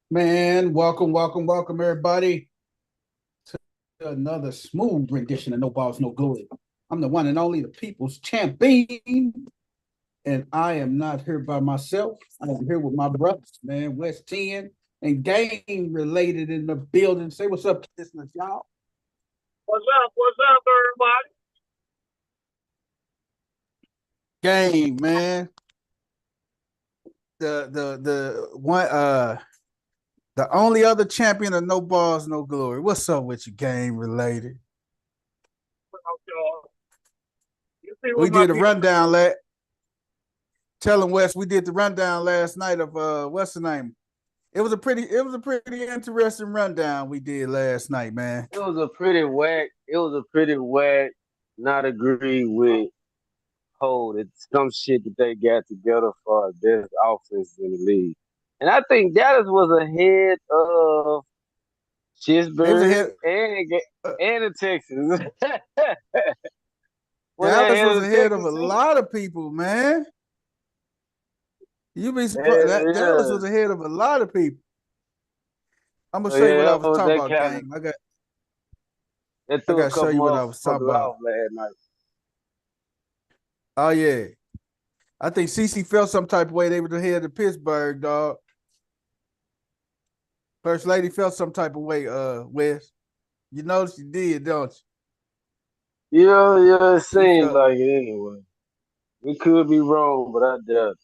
Man, welcome, everybody to another smooth rendition of No Balls, No Glory. I'm the one and only, the people's champion, and I am not here by myself. I am here with my brothers, man, West 10 and game related in the building. Say what's up, listeners, y'all. What's up? What's up, everybody? Game, man. The one the only other champion of No Balls, No Glory. What's up with you, game related? You see We what my did a people rundown Tell him Wes, we did the rundown last night of what's the name? It was a pretty interesting rundown we did last night, man. It was a pretty whack, not agree with hold. It's some shit that they got together for best offense in the league. And I think Dallas was ahead of They was Pittsburgh ahead. Uh, and the Texans. Was they Dallas ahead was of the ahead of Texans a too? lot of people, man. You'd be surprised Hell that Dallas yeah. was ahead of a lot of people. I'm gonna So show you what I yeah, was that was talking that about, kind of gang. that I threw a gotta show couple you what I was talking motherfuckers about. off last night. Oh yeah, I think CC felt some type of way they were ahead of Pittsburgh, dog. First lady felt some type of way, Wes. You noticed you did, don't Yeah, yeah, it you? She seems felt like it anyway. We could be wrong, but I doubt it.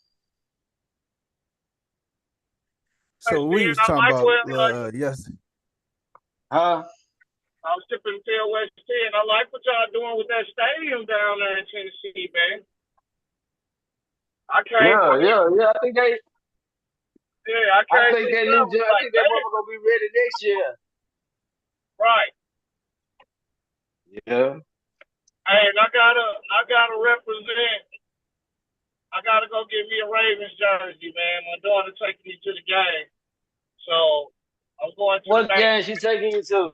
so. We saying. was I talking like about what yes. Huh? I was tipping tail West 10. I like what y'all doing with that stadium down there in Tennessee, man. I came Yeah, from it. yeah, yeah. Yeah, I I came think through that there. new Was I like, think that man, mother gonna be ready next year. right. Yeah. Hey, and I gotta represent. I gotta go get me a Ravens jersey, man. My daughter taking me to the game, so I'm going to the What bank. game she taking you to?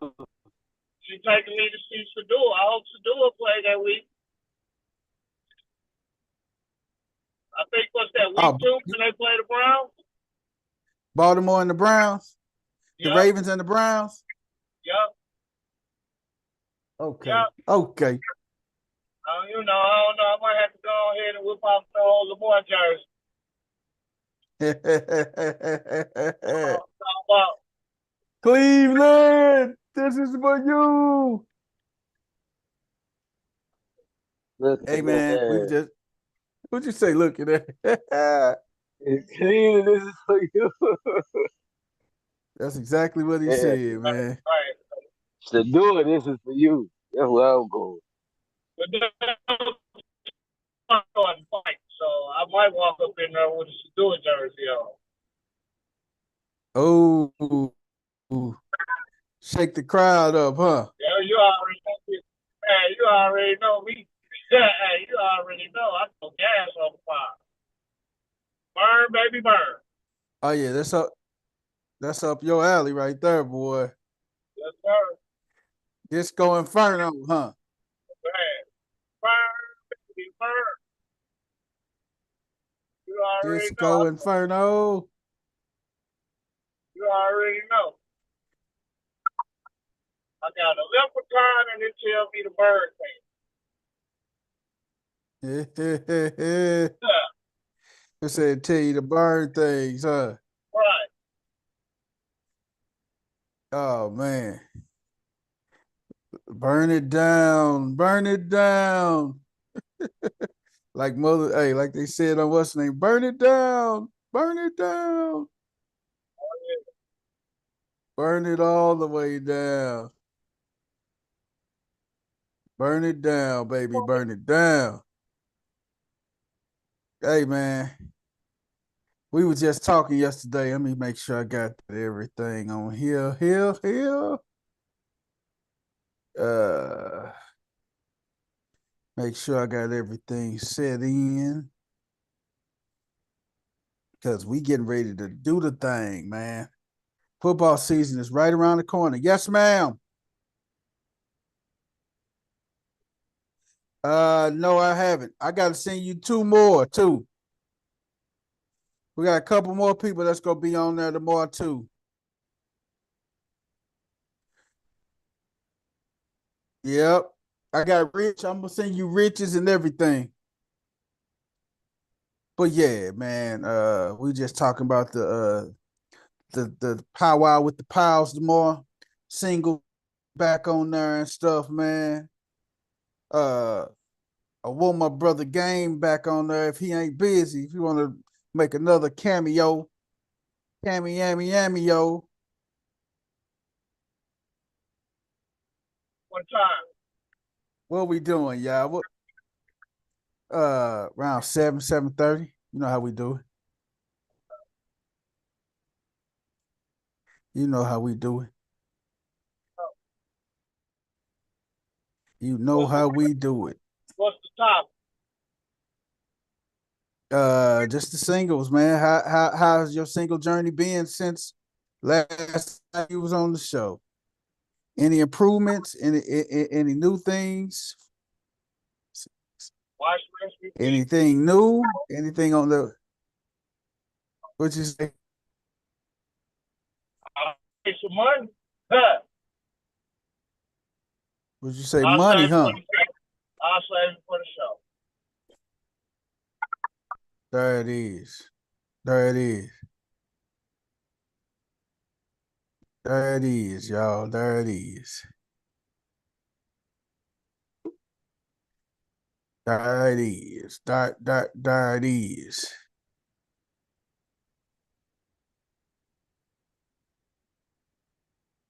She's taking me to see Sadua. I hope Sadua play that week. I think what's that week Oh, 2 when they play the Browns. Baltimore and the Browns, the Yep, Ravens and the Browns. yep, Okay, yep. okay. I don't know. I might have to go ahead and whip off the whole Lamar jersey. About Cleveland, this is for you. Look Hey at man, we that. just what you say? Look at that. It's clean. This is for you. That's exactly what he Yeah. said, man. right. To do it, this is for you. That's where I'm going. But then I'm going to fight, so I might walk up in there with a Sadua jersey on. Oh, shake the crowd up, huh? Yeah, you already know me. Hey, you already know me. Hey, you already know I go gas on the fire. Burn, baby, burn. Oh yeah, that's up your alley right there, boy. Yes, sir. Disco Inferno, huh? Man. Burn, baby, burn. You already know. Disco Inferno. You already know. I got a leprechaun and it tells me the bird thing. It Yeah, said tell you to burn things, huh? right. Oh man. Burn it down. Burn it down. Like mother, hey, like they said on what's the name? Burn it down. Burn it down. Burn it all the way down. Burn it down, baby. Burn it down. Hey man. We were just talking yesterday. Let me make sure I got everything on here. Uh make sure I got everything set in. Because we getting ready to do the thing, man. Football season is right around the corner. Yes, ma'am. No, I haven't. I gotta send you two more too. We got a couple more people that's gonna be on there tomorrow too. Yep. I got rich. I'm gonna send you riches and everything. But yeah, man, we just talking about the powwow with the pals tomorrow. Single back on there and stuff, man. Uh I want my brother Game back on there if he ain't busy. If you want to make another cameo. One time. What we doing, y'all? What around 7:30. You know how we do it. You know how we do it. You know What's the how we do it. what's the top? Just the singles, man. How's your single journey been since last time you was on the show? Any improvements? Any new things? Watch Rest Repeat. Anything new? Anything on the what you say? I'll pay some money. Huh. What you say? I'll Money, save it for huh? the show. I'll save it for the show. There it is. There it is. There it is, y'all. There it is. There it is. There it is.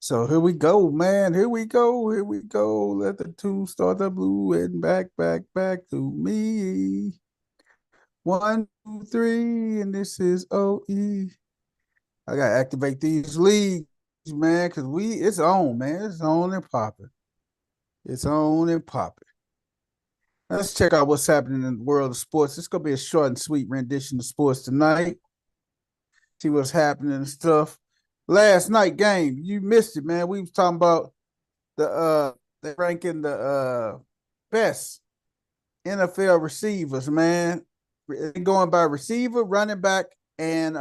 So here we go, man. Here we go. Here we go. Let the two start the blue and back to me. 1, 2, 3, and this is OE. I gotta activate these leagues, man, because it's on, man. It's on and popping. It's on and popping. Let's check out what's happening in the world of sports. It's gonna be a short and sweet rendition of sports tonight. See what's happening and stuff. Last night game, you missed it, man. We was talking about the ranking the best NFL receivers, man. Going by receiver, running back, and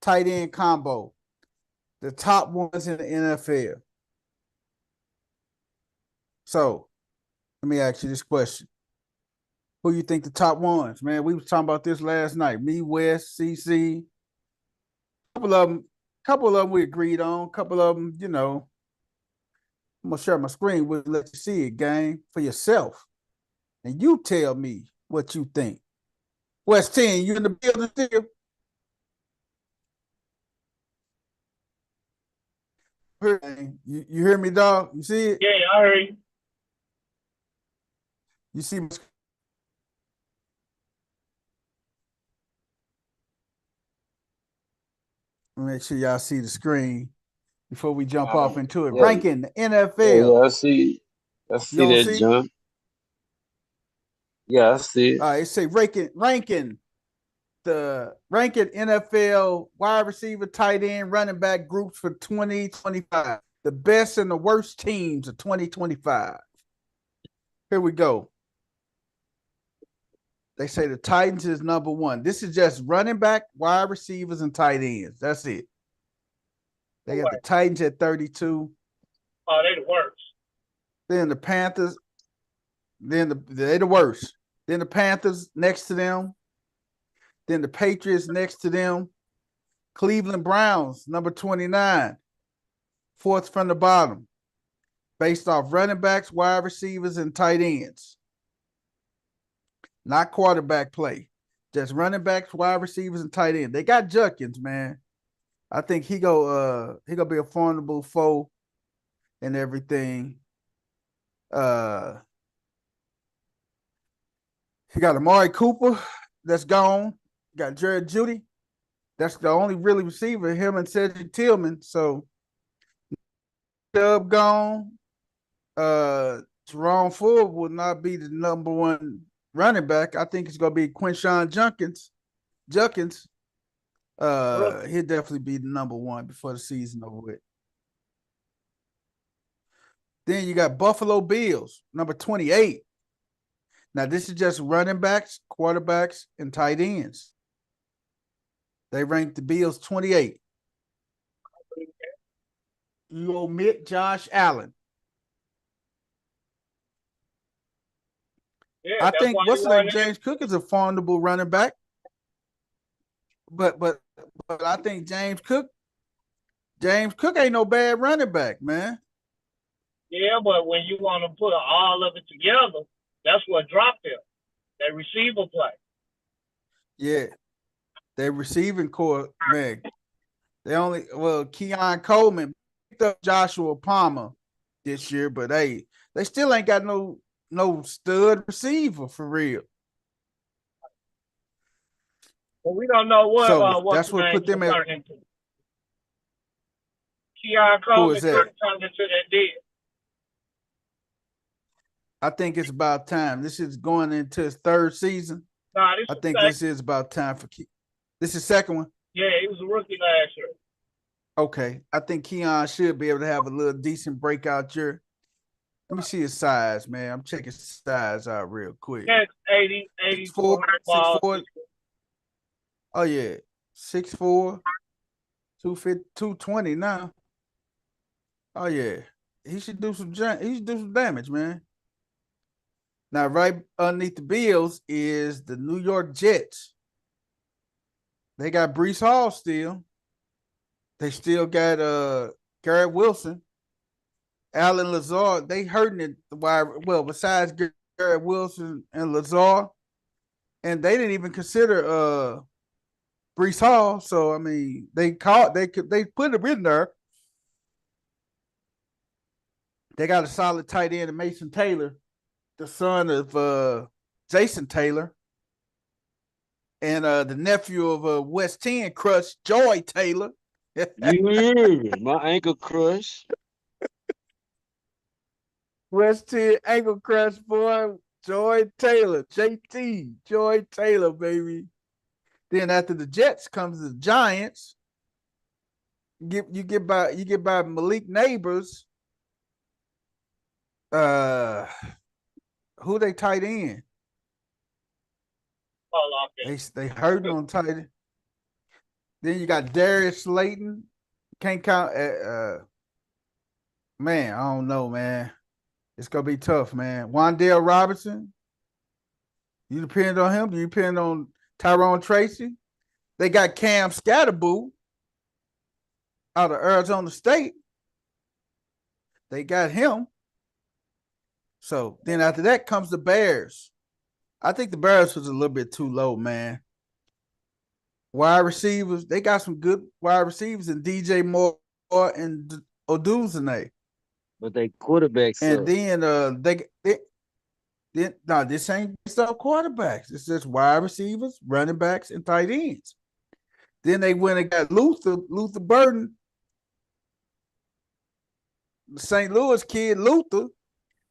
tight end combo. The top ones in the NFL. So let me ask you this question. Who you think the top ones, man? We was talking about this last night. Me, West, CC. Couple of them we agreed on. Couple of them, I'm gonna share my screen. We'll let you see it, gang, for yourself. And you tell me what you think. West 10, you in the building still? You hear me, dog? You see it? Yeah, I heard you. You see my make sure y'all see the screen before we jump off into it. Yeah, Ranking the yeah, NFL. I see. I You see don't that see? jump. Yeah, I see it. It say ranking NFL wide receiver, tight end, running back groups for 2025. The best and the worst teams of 2025. Here we go. They say the Titans is number one. This is just running back, wide receivers, and tight ends. That's it. They got the Titans at 32. Oh, they the worst. Then the Panthers. They the worst. Then the Panthers next to them. Then the Patriots next to them. Cleveland Browns, number 29. Fourth from the bottom. Based off running backs, wide receivers, and tight ends. Not quarterback play. Just running backs, wide receivers, and tight ends. They got Judkins, man. I think he gonna be a formidable foe and everything. He got Amari Cooper, that's gone. Got Jared Judy. That's the only really receiver, him and Cedric Tillman. So Chubb gone. Jerome Ford will not be the number one running back. I think it's gonna be Quinshawn Junkins. He'll definitely be the number one before the season over with. Then you got Buffalo Bills, number 28. Now, this is just running backs, quarterbacks, and tight ends. They ranked the Bills 28. You omit Josh Allen. Yeah, I that's think why he what's the name? wanted him. James Cook is a formidable running back, but I think James Cook ain't no bad running back, man. Yeah, but when you want to put all of it together, that's what dropped him. That receiver play. Yeah, they receiving core, man. Keon Coleman picked up Joshua Palmer this year, but they still ain't got no stud receiver for real. But we don't know So what's that's the what name put them gonna at. turn into. Keon Who Coleman is that? turned into that deal. I think it's about time. This is going into his third season. Nah, this I is think this is about time for this is second one. yeah, he was a rookie last year. Okay. I think Keon should be able to have a little decent breakout year. Let me see his size, man. I'm checking his size out real quick. That's 80, 6'4", 84 balls. 6'4". Oh yeah. 6'4", 250, 220 now. Oh yeah. He should do some damage, man. Now, right underneath the Bills is the New York Jets. They got Brees Hall still. They still got Garrett Wilson, Alan Lazard. They hurting it. Well, besides Garrett Wilson and Lazard, and they didn't even consider Brees Hall. So I mean, they put him in there. They got a solid tight end, Mason Taylor, the son of Jason Taylor, and the nephew of West 10 Crush, Joy Taylor. Yeah, my ankle crush. West 10 Ankle Crush, boy, Joy Taylor, JT, Joy Taylor, baby. Then after the Jets comes the Giants. You get by Malik Neighbors. Uh, who they tight end? Ball off They hurting on tight end. Then you got Darius Slayton. Can't count. Man, I don't know, man. It's gonna be tough, man. Wandale Robinson. You depend on him. You depend on Tyrone Tracy. They got Cam Scatterboo out of Arizona State. They got him. So then after that comes the Bears. I think the Bears was a little bit too low, man. Wide receivers, they got some good wide receivers in DJ Moore and Oduzane. But they quarterbacks And up. then no, this ain't based off quarterbacks. It's just wide receivers, running backs, and tight ends. Then they went and got Luther Burden, the St. Louis kid, Luther.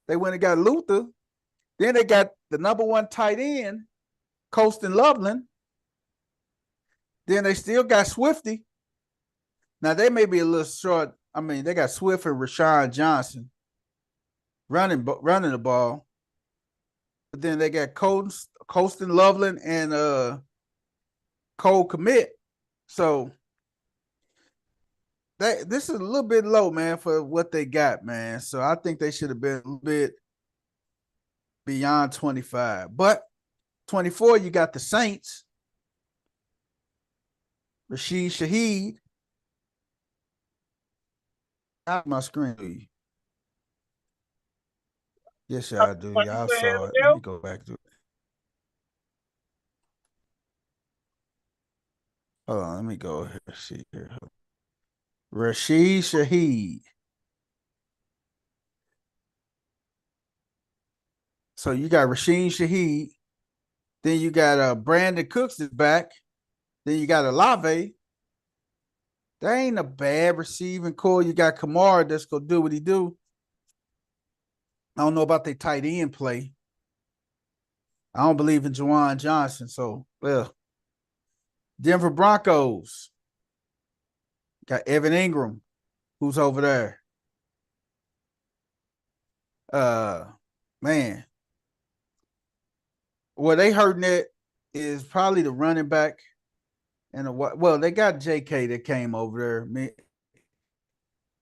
They went and got Luther. Then they got the number one tight end, Colston Loveland. Then they still got Swifty. Now they may be a little short. I mean, they got Swift and Rashawn Johnson running the ball. But then they got Colston Loveland and Cole Commit. So this is a little bit low, man, for what they got, man. So I think they should have been a little bit beyond 25. But 24, you got the Saints, Rashid Shaheed. Out my screen. Yes, y'all do. What you Y'all saying, saw it. Let Bill? me go back to it. Hold on, let me go here. See here. Rashid Shaheed. So you got Rashid Shaheed. Then you got Brandon Cooks is back. Then you got Olave. That ain't a bad receiving core. You got Kamara that's gonna do what he do. I don't know about the tight end play. I don't believe in Juwan Johnson. So, well, Denver Broncos got Evan Ingram, who's over there. Man, what they hurting it is probably the running back and they got J.K. that came over there.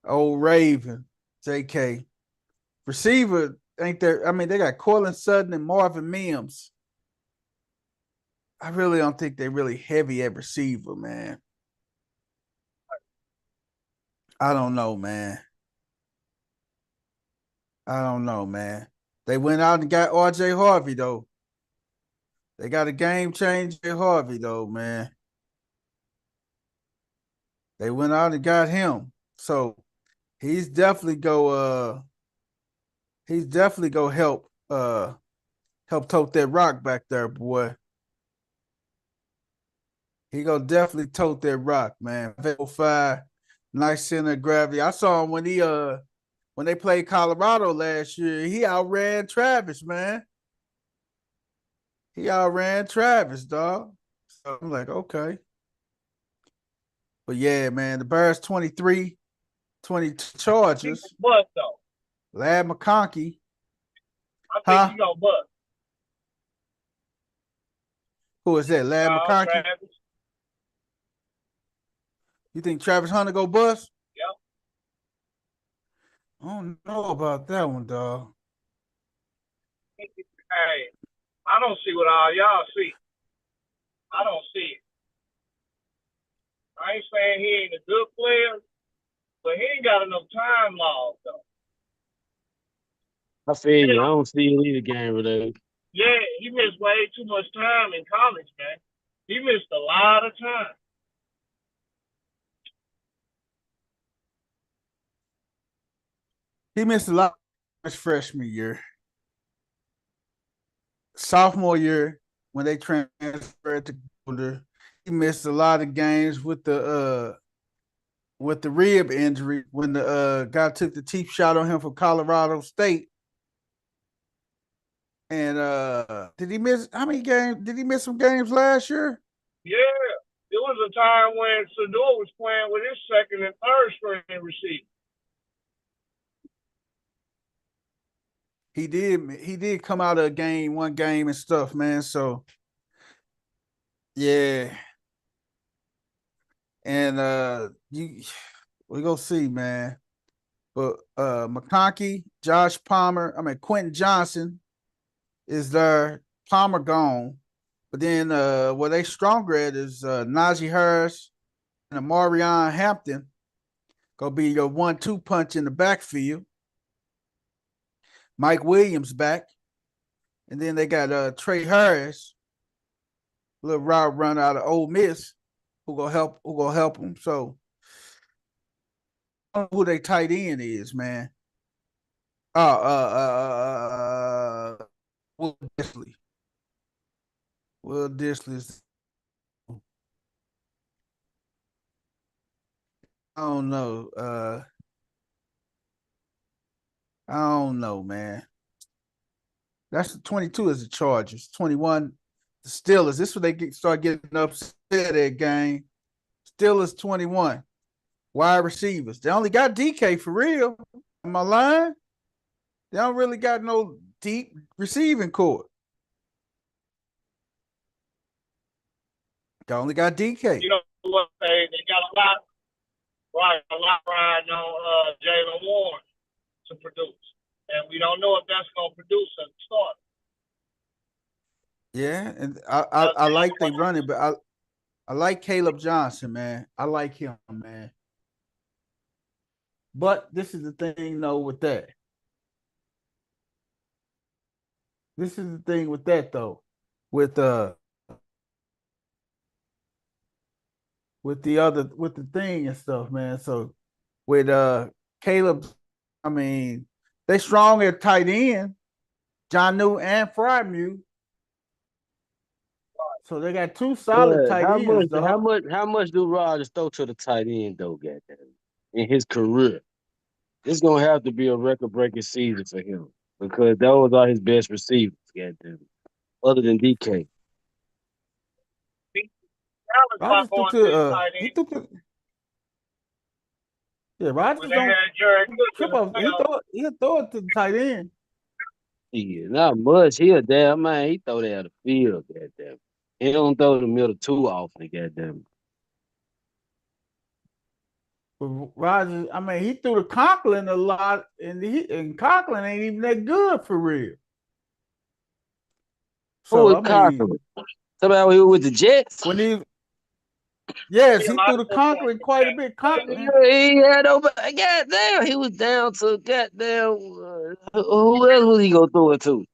Old Raven, J.K. Receiver, ain't there. I mean, they got Cortland Sutton and Marvin Mims. I really don't think they really heavy at receiver, man. I don't know, man. I don't know, man. They went out and got RJ Harvey, though. They got a game changer Harvey, though, man. They went out and got him. So he's definitely go help tote that rock back there, boy. He gonna definitely tote that rock, man. 505, nice center of gravity. I saw him when they played Colorado last year. He outran Travis, man. He outran Travis, dog. So I'm like, okay. But yeah, man, the Bears 23, 22 Chargers. Bust though. Lad McConkey. I think Huh? he gonna bust. Who is that? Lad McConkey? Travis. You think Travis Hunter go bust? Yep. I don't know about that one, dog. Hey, I don't see what all y'all see. I don't see it. I ain't saying he ain't a good player, but he ain't got enough time lost though. I feel you. I don't see it either game related. Yeah, he missed way too much time in college, man. He missed a lot of time. He missed a lot his freshman year. Sophomore year, when they transferred to Boulder, he missed a lot of games with the rib injury when the guy took the cheap shot on him from Colorado State. And did he miss how many games? Did he miss some games last year? Yeah. There was a time when Sador was playing with his second and third string receiver. He did come out of one game and stuff, man. So yeah. And we go see, man. But McConkey, Quentin Johnson is there. Palmer gone. But then what they stronger at is Najee Harris and Amarion Hampton. Gonna be your 1-2 punch in the backfield. Mike Williams back. And then they got Trey Harris, little route run out of Ole Miss, who gonna help them. So I don't know who they tight end is, man. Will Disley. Will Disley. I don't know. I don't know, man. That's the 22 is the Chargers. 21, the Steelers. This is when they start getting upset that game. Steelers 21. Wide receivers. They only got DK for real. Am I lying? They don't really got no deep receiving core. They only got DK. You know what? They got a lot riding on Jalen Warren to produce. And we don't know if that's going to produce at the start. Yeah, and I like they running, but I like Caleb Johnson, man. I like him, man. But this is the thing, though, with that. This is the thing with that, though. With the thing and stuff, man. So with Caleb, I mean, they strong at tight end, John New and Frymu. So they got two solid tight ends, though. How much do Rodgers throw to the tight end though, goddamn, in his career? It's gonna have to be a record breaking season for him because those are his best receivers, goddamn. Other than DK. Rodgers threw to he threw to yeah, Rodgers don't trip off. He'll throw it to the tight end. Yeah, not much. He a damn man. He throw that out of the field, goddamn. He don't throw the middle too often, goddamn. But Rodgers, I mean, he threw to Conklin a lot, and Conklin ain't even that good for real. Who So was I mean, Cochran? Somebody who was with the Jets? when he yes, Yeah, a he lot threw of to them points Conklin to quite a Jack. bit. Conklin, He had over. Goddamn, he was down to goddamn. Who else was he gonna throw it to?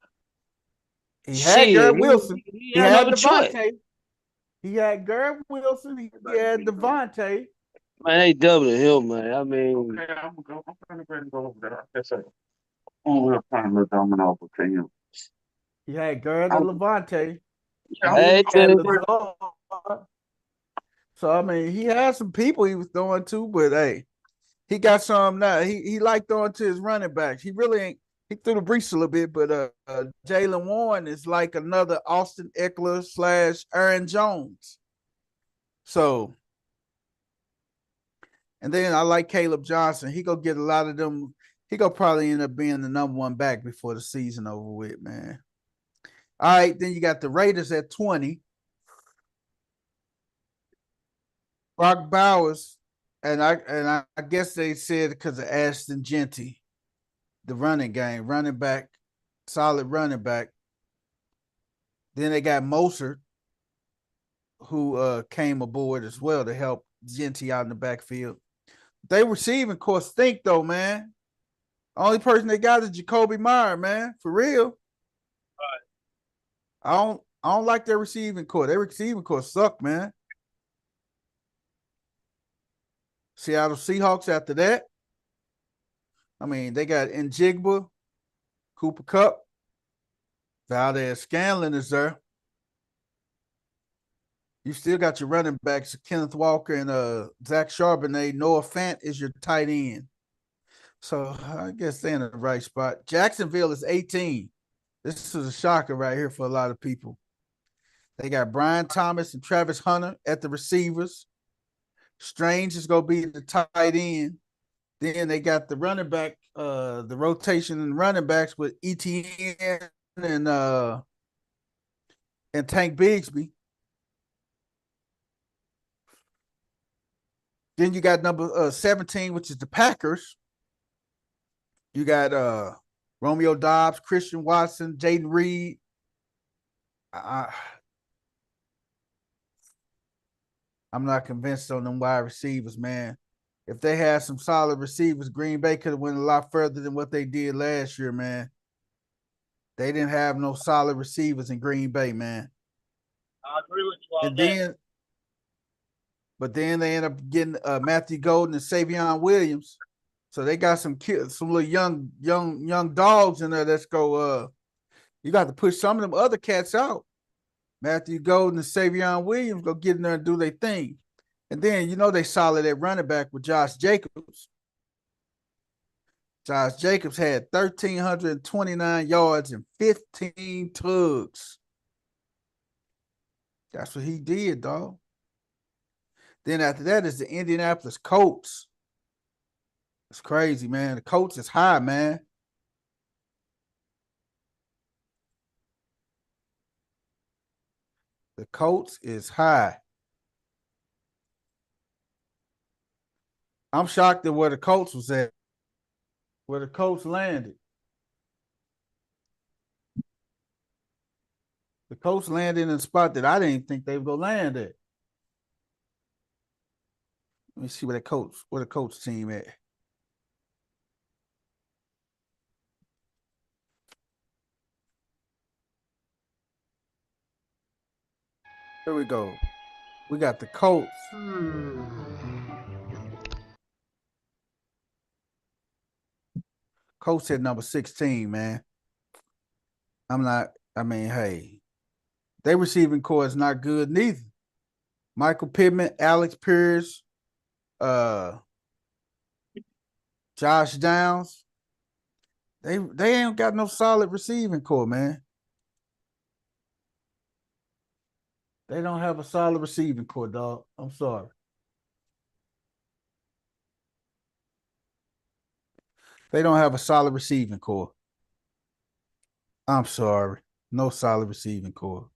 he had Shit, Garrett Wilson. he He had had no choice. Devontae. He had Garrett Wilson. He had Devontae. Man, they doubling him, man. I mean, Okay, I'm gonna go over there. That's it. Oh, we're trying to domino for him. He had Garrett and I'm, Levante. yeah, And I'm, then hey, he had tell Lazard. So I mean, he had some people he was throwing to, but hey, he got some now. He liked throwing to his running backs. He really ain't. He threw the breach a little bit, but Jalen Warren is like another Austin Eckler slash Aaron Jones. So, and then I like Caleb Johnson. He go get a lot of them. He go probably end up being the number one back before the season over with, man. All right, then you got the Raiders at 20. Brock Bowers, and I guess they said because of Ashton Genty, the running back, solid running back. Then they got Mostert, who came aboard as well to help Genty out in the backfield. They receiving course stink though, man. Only person they got is Jacoby Meyer, man. For real. I don't like their receiving core. Their receiving core suck, man. Seattle Seahawks after that. I mean, they got Njigba, Cooper Cup, Valdez Scanlon is there. You still got your running backs, Kenneth Walker and Zach Charbonnet. Noah Fant is your tight end. So I guess they're in the right spot. Jacksonville is 18. This is a shocker right here for a lot of people. They got Brian Thomas and Travis Hunter at the receivers. Strange is going to be the tight end. Then they got the running back, the rotation and running backs with ETN and Tank Bigsby. Then you got number 17, which is the Packers. You got Romeo Dobbs, Christian Watson, Jaden Reed. I'm not convinced on them wide receivers, man. If they had some solid receivers, Green Bay could have went a lot further than what they did last year, man. They didn't have no solid receivers in Green Bay, man. I agree with you on And that. then, but then they end up getting Matthew Golden and Savion Williams. So they got some kids, some little young dogs in there. Let's go. You got to push some of them other cats out. Matthew Golden and Savion Williams go get in there and do their thing. And then you know they solid at running back with Josh Jacobs. Josh Jacobs had 1,329 yards and 15 tugs. That's what he did, dog. Then after that is the Indianapolis Colts. It's crazy, man. The Colts is high, man. The Colts is high. I'm shocked at where the Colts was at, where the Colts landed. The Colts landed in a spot that I didn't think they would go land at. Let me see where the Colts team at. Here we go. We got the Colts. Colts at number 16, man. I mean, hey, they receiving core is not good neither. Michael Pittman, Alex Pierce, Josh Downs. They ain't got no solid receiving core, man. They don't have a solid receiving core, dog. I'm sorry. They don't have a solid receiving core. I'm sorry. No solid receiving core.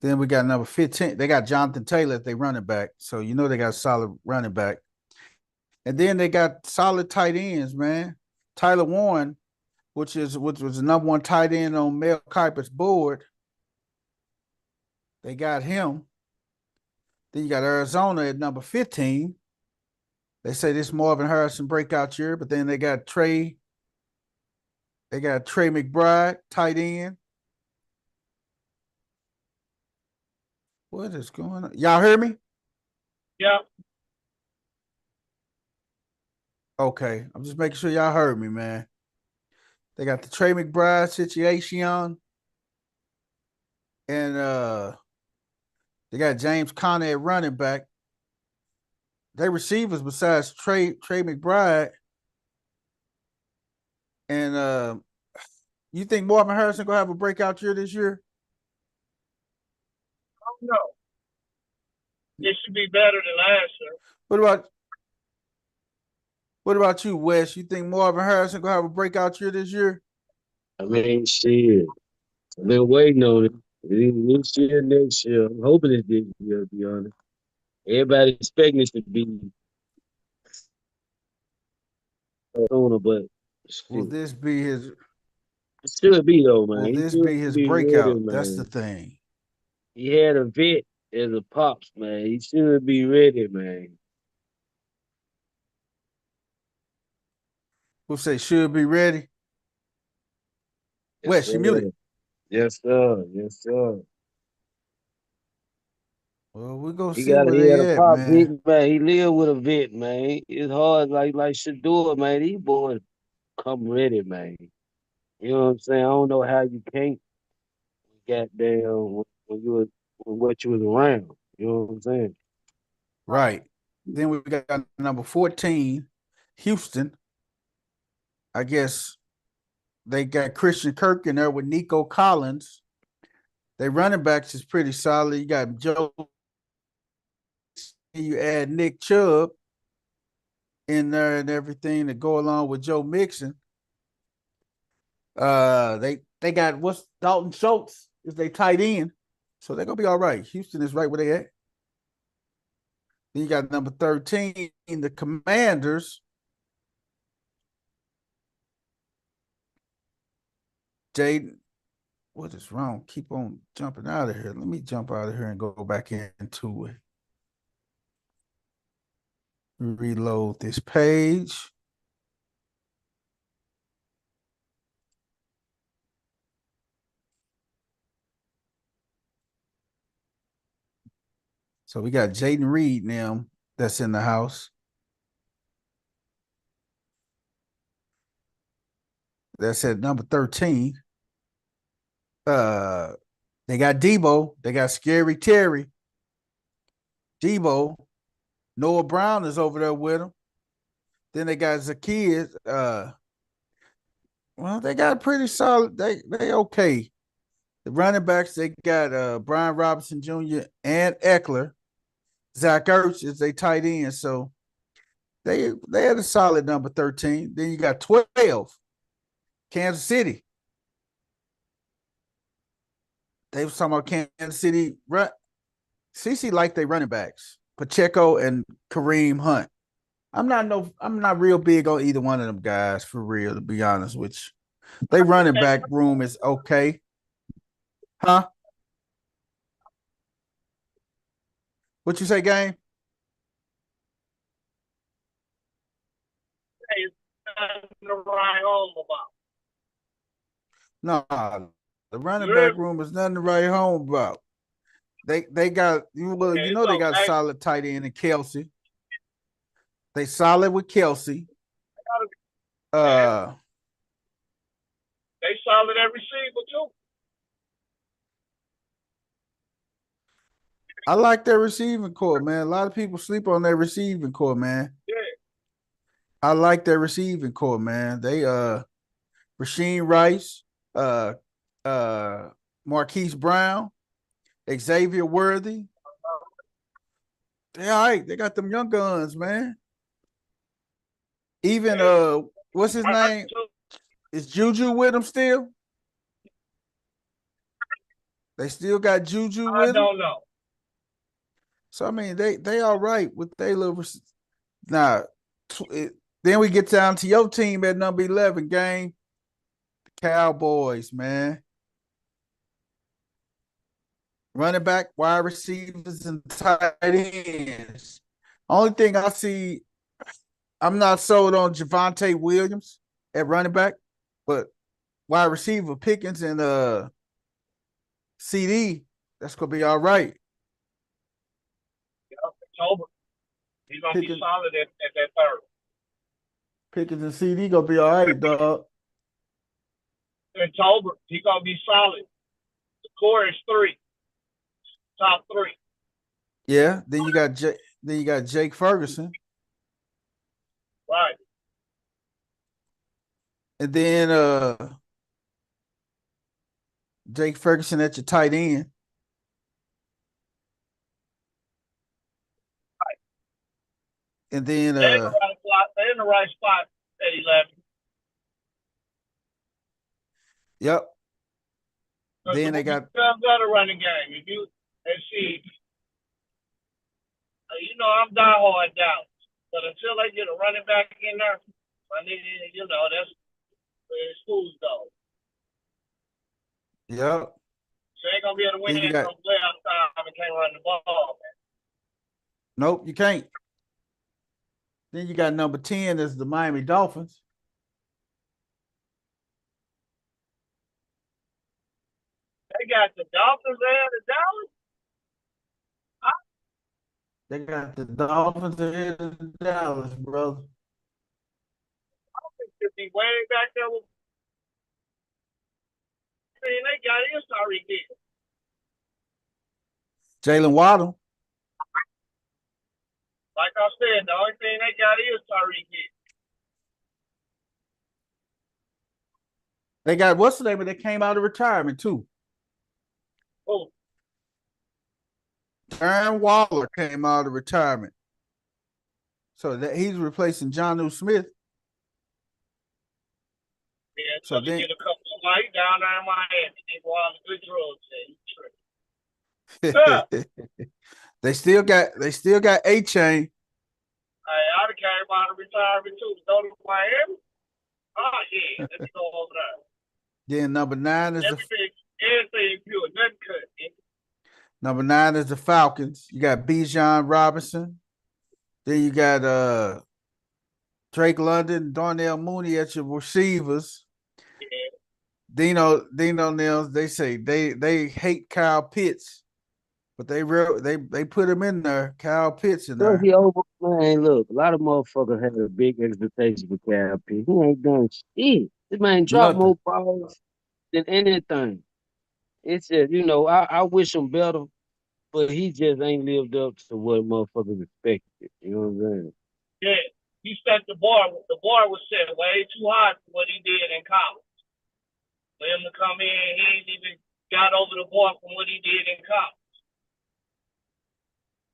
Then we got number 15. They got Jonathan Taylor at they running back. So you know they got a solid running back. And then they got solid tight ends, man. Tyler Warren, which was the number one tight end on Mel Kiper's board. They got him. Then you got Arizona at number 15. They say this Marvin Harrison breakout year, but then they got Trey McBride, tight end. What is going on? Y'all hear me? Yeah. Okay. I'm just making sure y'all heard me, man. They got the Trey McBride situation. And they got James Conner at running back. They receivers besides Trey McBride. And you think Marvin Harrison gonna have a breakout year this year? I don't know. It should be better than last year. What about you, Wes? You think Marvin Harrison gonna have a breakout year this year? I mean, shit. I've been waiting on it. This year, next year. I'm hoping it's this year, to be honest. Everybody expecting this to be sooner, but Will shit. this be his It should be, though, man. will He this should be his be ready, breakout? That's the man. thing. He had a vet as a pops, man. He should be ready, man. We'll say should be ready. Yes, Wes, you muted. sir. Yes, sir. Yes, sir. Well, we're gonna He see got where he had a they at, pop man. vet, man. He lived with a vet, man. It's hard like Shador, man. These boys come ready, man. You know what I'm saying? I don't know how you can't goddamn when you was when what you was around. You know what I'm saying? Right. Then we got number 14, Houston. I guess they got Christian Kirk in there with Nico Collins. They running backs is pretty solid. You got Joe. You add Nick Chubb in there and everything to go along with Joe Mixon. They got what's Dalton Schultz is they tight end, so they're gonna be all right. Houston is right where they at. Then you got number 13, the Commanders. Jaden, what is wrong? Keep on jumping out of here. Let me jump out of here and go back into it. Reload this page. So we got Jaden Reed now that's in the house. That's at number 13. They got Debo. They got Scary Terry. Debo. Noah Brown is over there with him. Then they got Zacchaeus. Well, they got pretty solid. They okay. The running backs, they got Brian Robinson Jr. and Eckler. Zach Ertz is they tight end. So they had a solid number 13. Then you got 12, Kansas City. They was talking about Kansas City. CC like they running backs, Pacheco and Kareem Hunt. I'm not real big on either one of them guys for real, to be honest with you. They running back room is okay. Huh? What you say, Game? It's nothing to write home about. No, the running You back heard me? room is nothing to write home about. They got well, Okay, you it's know they got a okay. solid tight end in Kelsey. They solid with Kelsey. And they solid at receiver too. I like their receiving core, man. A lot of people sleep on their receiving core, man. Yeah. I like their receiving core, man. They Rasheem Rice, uh Marquise Brown, Xavier Worthy. They all right. They got them young guns, man. Even what's his name? Is Juju with them still? They still got Juju I with them. don't know. So I mean, they all right with they little. Now, then we get down to your team at number 11, gang. The Cowboys, man. Running back, wide receivers, and tight ends. Only thing I see, I'm not sold on Javonte Williams at running back, but wide receiver Pickens and CD, that's gonna be all right. October. He's gonna be Pickens, solid at that third. Pickens and CD gonna be all right, dog. October. He's gonna be solid. The core is three. Top three. Yeah. Then you got Jake Ferguson, Right. and then Jake Ferguson at your tight end. And then They're in the right spot. They're in the right spot at 11. Yep. Then they got a running game. If you and see, you know I'm diehard Dallas, but until they get a running back in there, I need that's where schools go. Yep. So they ain't gonna be able to win Then you it got from playoff time and can't run the ball, man. nope, you can't. Then you got number 10 is the Miami Dolphins. They got the Dolphins and the Dallas. They got the Dolphins ahead of the Dallas, brother. Dolphins should be way back there with. I mean, they got his Tyreek Hill. Jalen Waddle. Like I said, the only thing they got is Tyreek Hill. They got what's the name? They came out of retirement too. Oh, Darren Waller came out of retirement. So that he's replacing Jonnu Smith. yeah, So they then get a couple of light down there in Miami. They go out on good drugs there. they still got A-Chain. I'd have came out of retirement too to go to Miami. Oh yeah, let's go over there. Then number 9 is everything pure, nothing cut. number 9 is the Falcons. You got Bijan Robinson. Then you got Drake London, Darnell Mooney at your receivers. Yeah. Dino Nils, they say they hate Kyle Pitts, but they put him in there. Kyle Pitts in there. He over, man. Look, a lot of motherfuckers have a big expectation for Cal P. He ain't done shit. This man dropped Nothing. more balls than anything. It's just, I wish him better, but he just ain't lived up to what motherfuckers expected. You know what I'm saying? Yeah, he set the bar. The bar was set way too high for what he did in college. For him to come in, he ain't even got over the bar from what he did in college.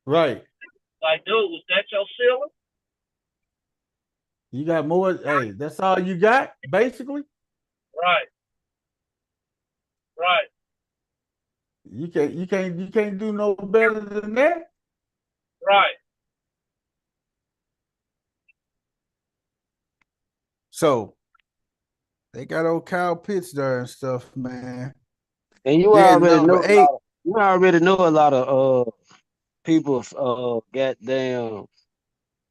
Right. Like, dude, was that your ceiling? You got more. Hey, that's all you got, basically. Right. Right. You can't do no better than that. Right. So they got old Kyle Pitts there and stuff, man. And you Then already number know 8. a lot of people's goddamn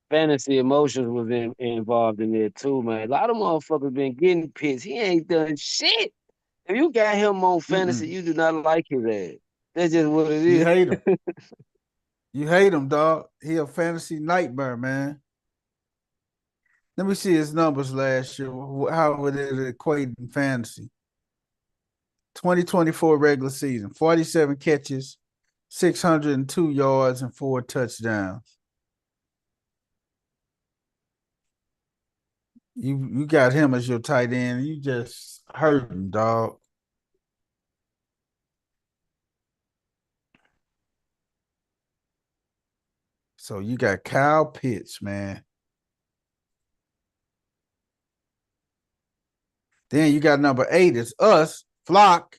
fantasy emotions was involved in there too, man. A lot of motherfuckers been getting pissed. He ain't done shit. If you got him on fantasy, you do not like his ass. That's just what it You is. hate him. You hate him, dog. He a fantasy nightmare, man. Let me see his numbers last year. How would it equate in fantasy? 2024 regular season, 47 catches, 602 yards, and 4 touchdowns. You got him as your tight end. You just hurting, dog. So you got Kyle Pitts, man. Then you got number 8 is us, Flock.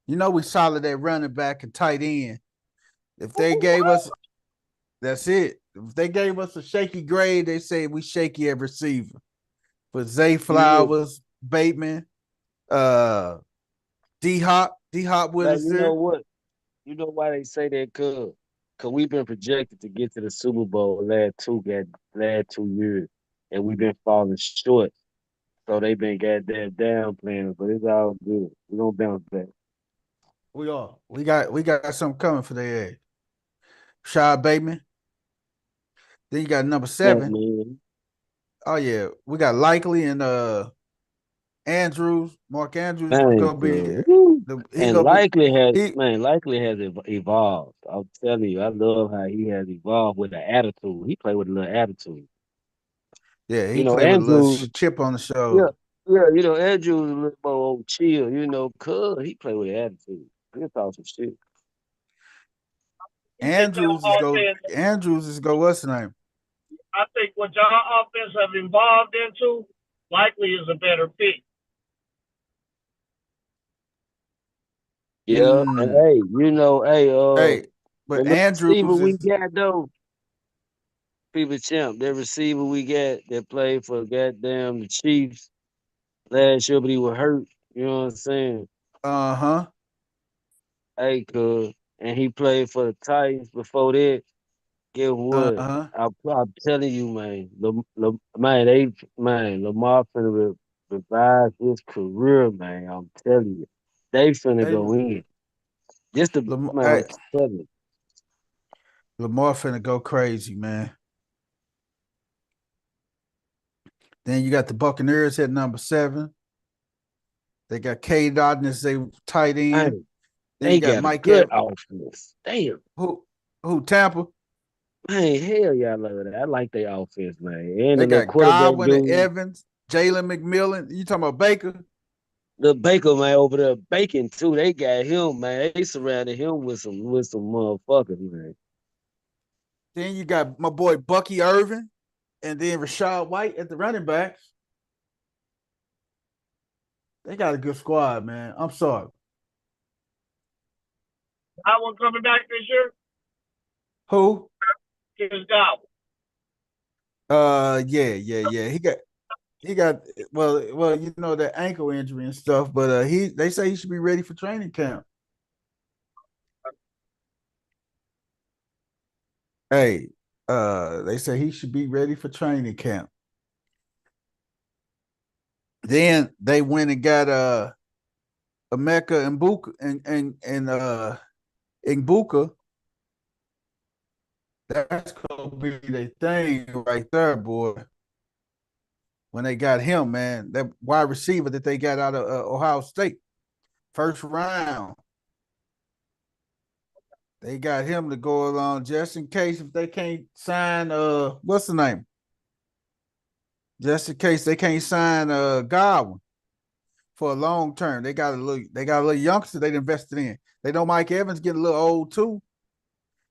You know we solid at running back and tight end. If they gave us, that's it. If they gave us a shaky grade, they say we shaky at receiver. But Zay Yeah, Flowers, Bateman, uh, D Hop with like us you know there. what? You know why they say that? Cause we've been projected to get to the Super Bowl last 2 years, and we've been falling short. So they've been goddamn downplaying, but it's all good. We gonna bounce back. We are. We got something coming for their ass. Shad Bateman. Then you got number That 7. man, Oh yeah, we got Likely and Andrews. Mark Andrews man, gonna be good. Woo. he And gonna be he likely has evolved. I'm telling you, I love how he has evolved with an attitude. He played with a little attitude. yeah, You he know, played with a little Andrew, chip on the yeah, shoulder. yeah, you know, Andrew was a little more chill, you know, cuz he played with an attitude. He talk some shit. That y'all offense, Andrews is go what's the name? I think what y'all offense have evolved into likely is a better pick. Yeah, and Mm. hey, you know, hey, Hey, the but little receiver Andrews we is got though, people champ, that receiver we got that played for goddamn the Chiefs last year, but he was hurt. You know what I'm saying? uh-huh. Hey, cuz, and he played for the Titans before that. Guess what? Uh-huh. I'm telling you, man, Lamar finna revive his career, man. I'm telling you, they finna Hey, go in. Just the man, I'm Hey, telling you. Lamar finna go crazy, man. Then you got the Buccaneers at number 7. They got K Dot as they tight end. Man, Then you they got got a Mike good Evans. offense. Damn. Who Tampa? Man, hell yeah, I love that. I like their offense, man. And the They little got quarterback Godwin and dude, Evans, Jalen McMillan. You talking about Baker? the Baker man over there baking too. They got him, man. They surrounded him with some motherfuckers, man. Then you got my boy Bucky Irvin, and then Rashad White at the running backs. They got a good squad, man. I'm sorry. I one coming back this year Who? is Goblin. Yeah. He got well, you know that ankle injury and stuff, but they say he should be ready for training camp. Hey, they say he should be ready for training camp. Then they went and got Emeka and Buka and Buka. That's gonna be the thing right there, boy. When they got him, man, that wide receiver that they got out of Ohio State, first round, they got him to go along just in case if they can't sign what's the name? Just in case they can't sign Godwin for a long term. They got a little youngster they invested in. They know Mike Evans getting a little old too,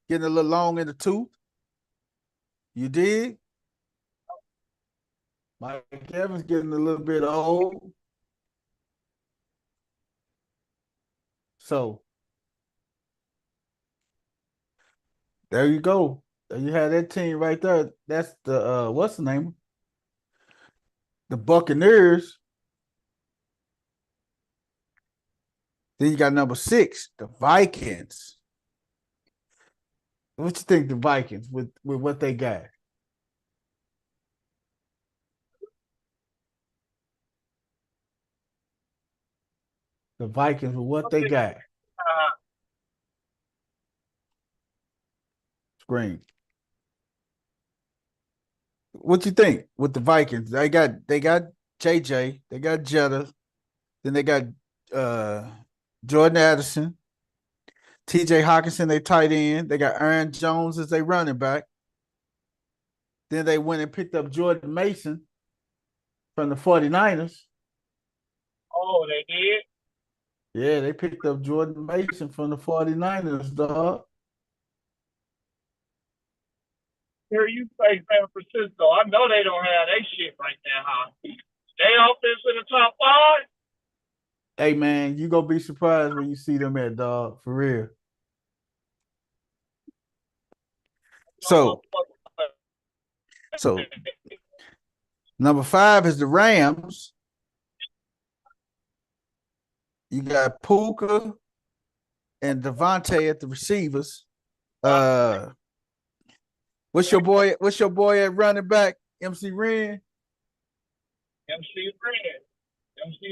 getting a little long in the tooth. You did? Mike Evans getting a little bit old. So there you go. There you have that team right there. That's the what's the name? The Buccaneers. Then you got number 6, the Vikings. What you think the Vikings with what they got? The Vikings with what they got? Scream. What you think with the Vikings? They got JJ, they got Jetta, then they got uh Jordan Addison, TJ Hawkinson, they tight end. They got Aaron Jones as they running back. Then they went and picked up Jordan Mason from the 49ers. Oh, they did. Yeah, they picked up Jordan Mason from the 49ers, dog. Here you play San Francisco. I know they don't have that shit right now, huh? They offense in the top 5. Hey man, you gonna be surprised when you see them at dog for real. So so number 5 is the Rams. You got Puka and Devontae at the receivers. Uh, what's your boy? What's your boy at running back? MC Ren. MC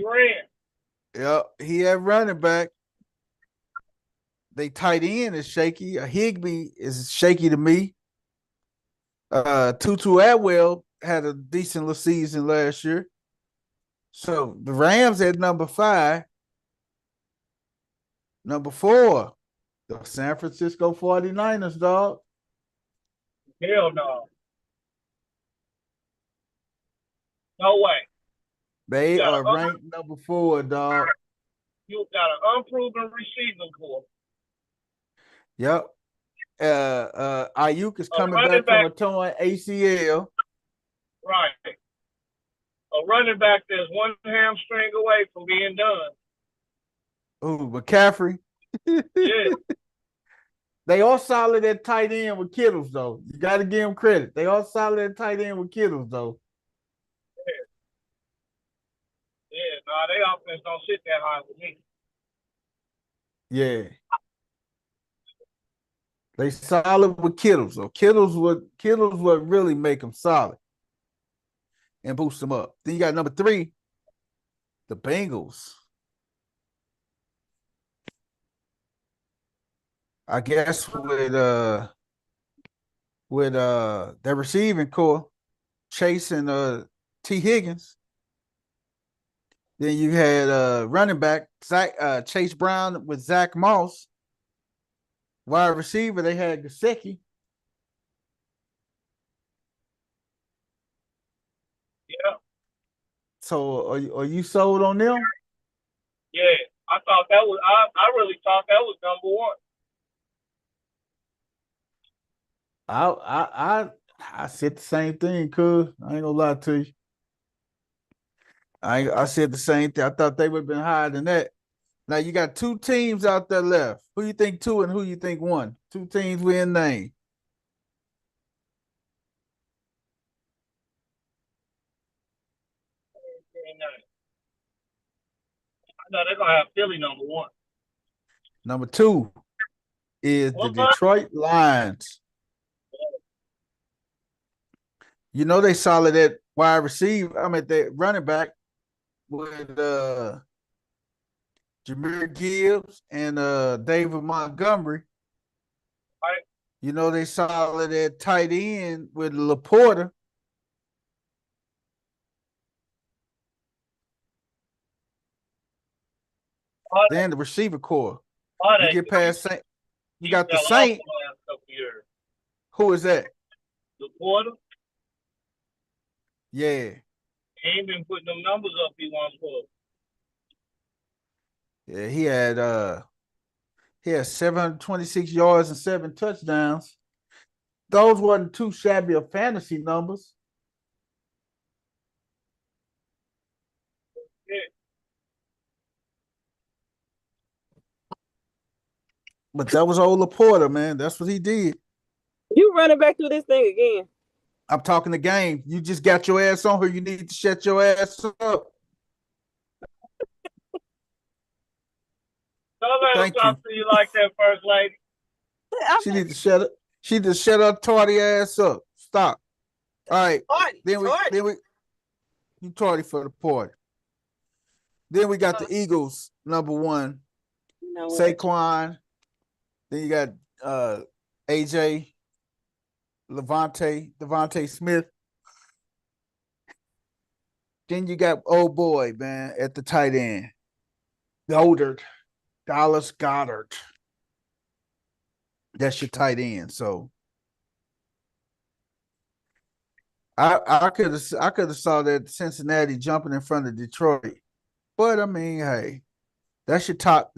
Ren. Yep, he at running back. They tight end is shaky. Higbee is shaky to me. Tutu Atwell had a decent little season last year. So the Rams at number 5. Number 4, the San Francisco 49ers, dog. Hell no. No way. They are ranked number 4, dog. You got an unproven receiving core. Yep. Ayuk is A coming running back from back, a torn ACL. right. A running back that's one hamstring away from being done. Ooh, McCaffrey. Yeah. They all solid at tight end with Kittles, though. You got to give them credit. They all solid at tight end with Kittles, though. Yeah, nah, they offense don't sit that high with me. Yeah. They solid with Kittles, though. Kittles would really make them solid and boost them up. Then you got number 3, the Bengals. I guess with their receiving core, Chase and T. Higgins. Then you had running back Chase Brown with Zach Moss. Wide receiver, they had Gesicki. Yeah. So are you sold on them? Yeah. I really thought that was number 1. I said the same thing, cuz I ain't gonna lie to you. I said the same thing. I thought they would have been higher than that. Now you got 2 teams out there left. Who you think 2 and who you think 1? 2 teams win name. I know they're gonna have Philly number 1. Number 2 is the What? Detroit Lions. You know they solid at wide receiver. I mean, they running back with Jameer Gibbs and David Montgomery. Right. You know they solid at tight end with Laporta. Then the receiver core. You get past Saint. You got the Saint. Who is that? Laporta. Yeah. He ain't been putting them numbers up he wants for. Yeah, he had 726 yards and 7 touchdowns. Those wasn't too shabby of fantasy numbers. Yeah. But that was old Laporta, man. That's what he did. You running back through this thing again. I'm talking the game. You just got your ass on her. You need to shut your ass up. Don't let him talk to you like that, First Lady. She need to shut up. She just shut her tardy ass up. Stop. All right. Then we you tardy for the party. Then we got the Eagles, number 1. You know Saquon. Then you got AJ, Devontae Smith. Then you got old boy, man, at the tight end. Dallas Goddard. That's your tight end. So I could have saw that Cincinnati jumping in front of Detroit. But I mean, hey, that's your top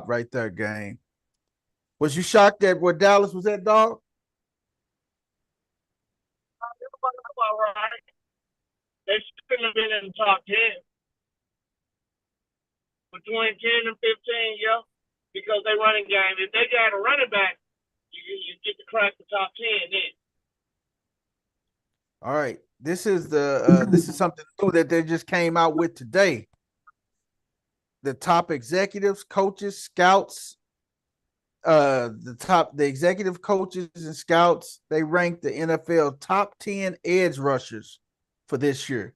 right there, game. Was you shocked at where Dallas was at, dog? All right. They shouldn't have been in the top 10. between 10 and 15, yeah, because they running game. If they got a running back, you get to crack the top 10 then. All right. This is something new that they just came out with today. The top executives, coaches, scouts, the executive coaches and scouts, they ranked the NFL top 10 edge rushers for this year.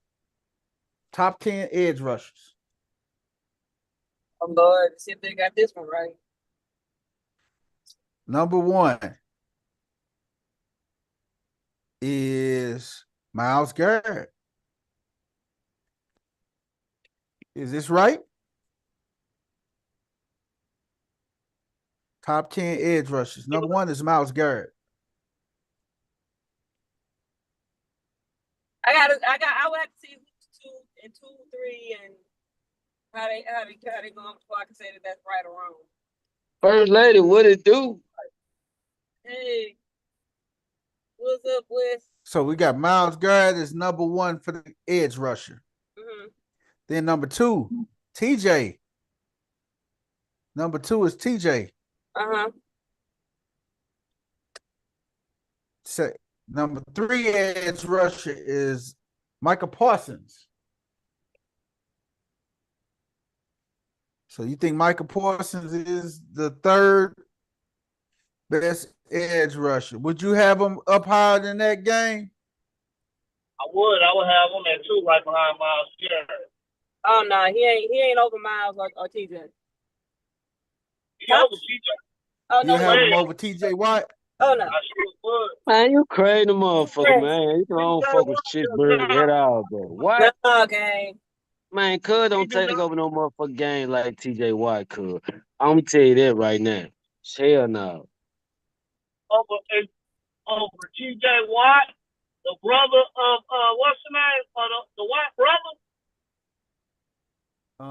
Top 10 edge rushers. Oh Lord, see if they got this one right. Number 1 is Myles Garrett. Is this right? Top 10 edge rushers. Number 1 is Myles Garrett. I would have to see 2 and 2, 3, and how they going before I can say that that's right or wrong. First lady, what it do? Hey, what's up, Wes? So we got Myles Garrett as number 1 for the edge rusher. Mm-hmm. Then number 2, TJ. Number 2 is TJ. Uh-huh. Number 3 edge rusher is Micah Parsons. So you think Micah Parsons is the 3rd best edge rusher? Would you have him up higher than that game? I would have him at 2 right behind Myles Garrett. Oh no, he ain't over Myles or TJ. He over TJ. Oh You no, have him over TJ Watt? oh no. I sure would. Man, you crazy motherfucker, man. You don't fuck with Shitbird at all, bro. What? No, okay. Man, cuz don't take over no motherfucking game like TJ Watt could. I'm gonna tell you that right now. Hell no. Over TJ Watt, the brother of what's the name? The Watt brother?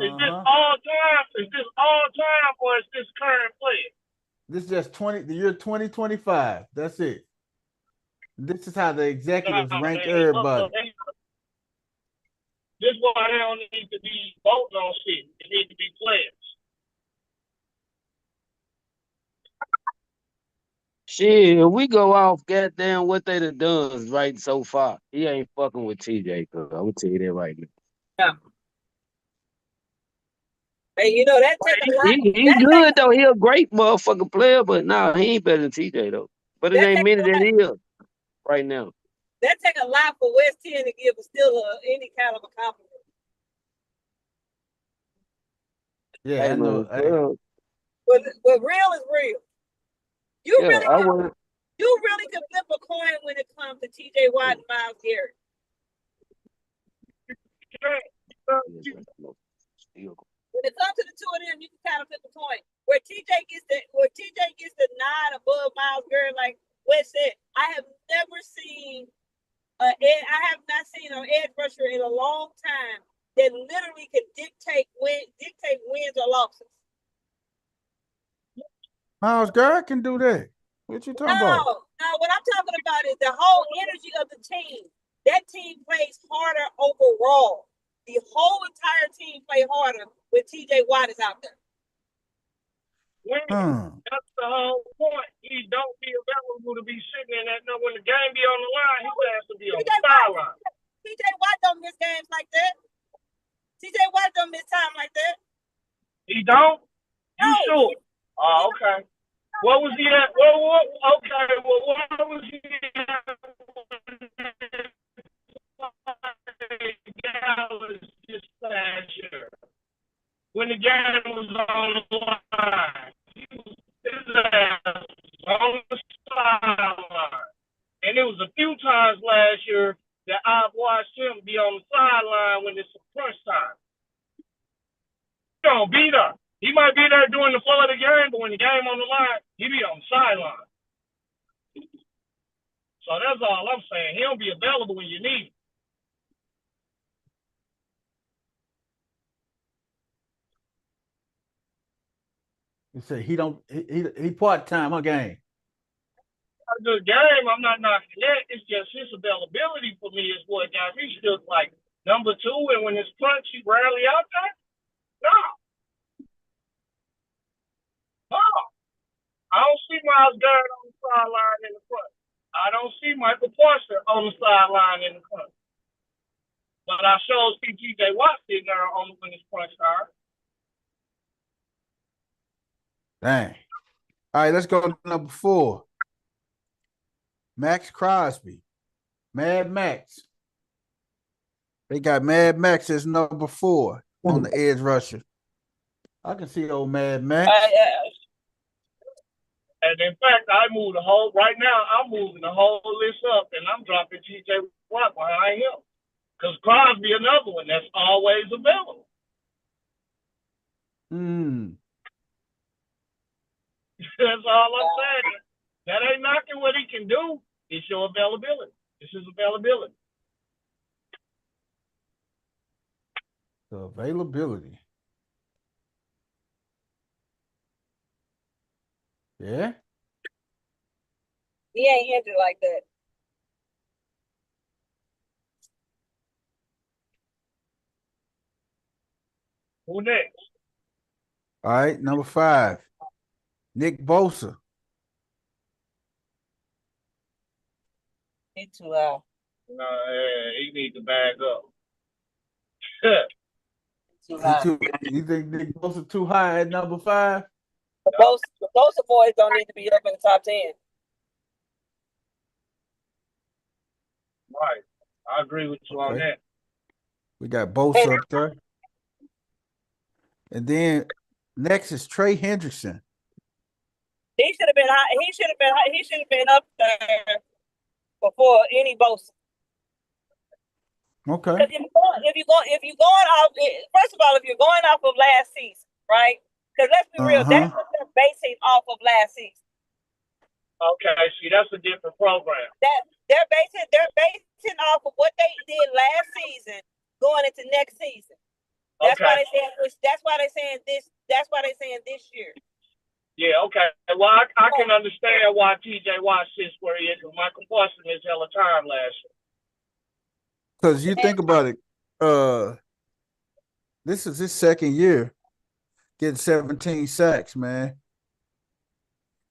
Is this all time? Is this all time or is this current player? This is just the year 2025. That's it. This is how the executives rank everybody. This is why they don't need to be voting on shit. They need to be players. Shit, if we go off goddamn what they done right so far, he ain't fucking with TJ, cuz. I'm gonna tell you that right now. Yeah. Hey, you know that take a lot. He good though. He a great motherfucking player, but nah, he ain't better than TJ though. But it ain't many that is right now. That take a lot for West 10 to give still any kind of a compliment. Yeah, Hey, I know. But real is real. You really can flip a coin when it comes to TJ Watt and Myles Garrett. When it comes to the 2 of them, you can kind of flip a coin. Where TJ gets the nod above Myles Garrett, like Wes said, I have not seen an edge rusher in a long time that literally can dictate wins or losses. Myles Garrett can do that. What you talking about? No, what I'm talking about is the whole energy of the team. That team plays harder overall. The whole entire team play harder when TJ Watt is out there. That's the whole point. He don't be available to be sitting in that. When the game be on the line, he has to be on the sideline. TJ Watt don't miss games like that. TJ Watt don't miss time like that. He don't? You sure? Oh, okay. What was he at? Okay. Well, what was he at? Just last year, when the game was on the line, his ass on the sideline, and it was a few times last year that I've watched him be on the sideline when it's the crunch time. He don't be there. He might be there during the flow of the game, but when the game on the line, he be on the sideline. So that's all I'm saying. He don't be available when you need him. You say he part-time a game. The game, I'm not knocking that. It's just his availability for me is what got me stuck like number 2, and when it's crunch, he rarely out there. No. Oh, I don't see Miles Garrett on the sideline in the front. I don't see Michael Parsons on the sideline in the front. But I sure see TJ Watt sitting there on the when his punch card. Dang. All right, let's go to number 4. Max Crosby. Mad Max. They got Mad Max as number 4 on the edge rusher. I can see old Mad Max. And in fact, right now, I'm moving the whole list up and I'm dropping TJ Watt behind him. Because Crosby, another one that's always available. That's all I'm saying. That ain't knocking what he can do. It's your availability. It's his availability. The availability. Yeah. He ain't injured like that. Who next? All right, number 5. Nick Bosa. He too high. No, he needs to back up. You think Nick Bosa too high at number 5? The Bosa boys don't need to be up in the top 10. Right. I agree with you on that. We got Bosa up there. And then next is Trey Hendrickson. He should have been high. He should have been up there before any Bosa. Okay. Because if you're going off, first of all, if you're going off of last season, right? Because let's be real, that's what they're basing off of last season. Okay, see, that's a different program. That they're basing off of what they did last season going into next season. That's why they saying this. That's why they're saying this. That's why they're saying this year. Yeah, okay. Well, I can understand why TJ Watt sits where he is, because Michael Parsons is hella time last year. Because you think about it, this is his second year getting 17 sacks, man.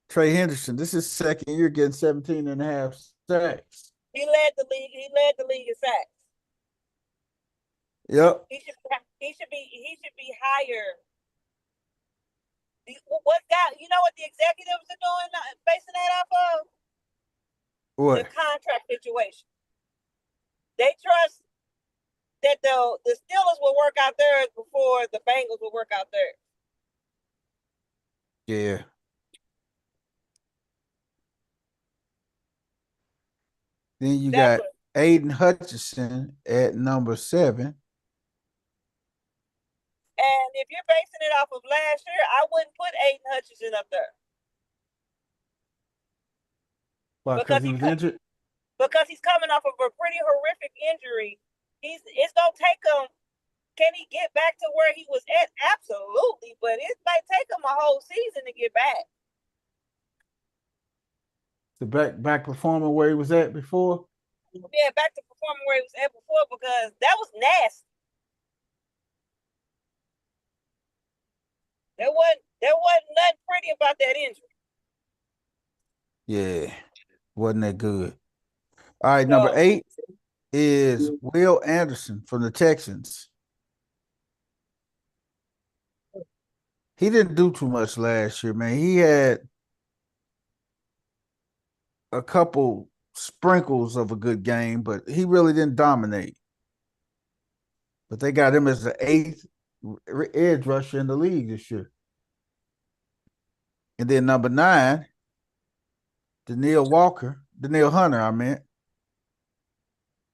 Trey Hendrickson, this is his second year getting 17 and a half sacks. He led the league in sacks. Yep. He should be higher. You know what the executives are doing, basing that off of? What? The contract situation. They trust that the Steelers will work out theirs before the Bengals will work out theirs. Yeah. Then you got Aiden Hutchinson at number 7. And if you're basing it off of last year, I wouldn't put Aiden Hutchinson up there. Why? Because he was injured? Because he's coming off of a pretty horrific injury. It's going to take him. Can he get back to where he was at? Absolutely. But it might take him a whole season to get back. To back performing where he was at before? Yeah, back to performing where he was at before, because that was nasty. There wasn't nothing pretty about that injury. Yeah. Wasn't that good. All right, number 8 is Will Anderson from the Texans. He didn't do too much last year, man. He had a couple sprinkles of a good game, but he really didn't dominate. But they got him as the 8th edge rusher in the league this year. And then number 9, Danielle Hunter, I meant.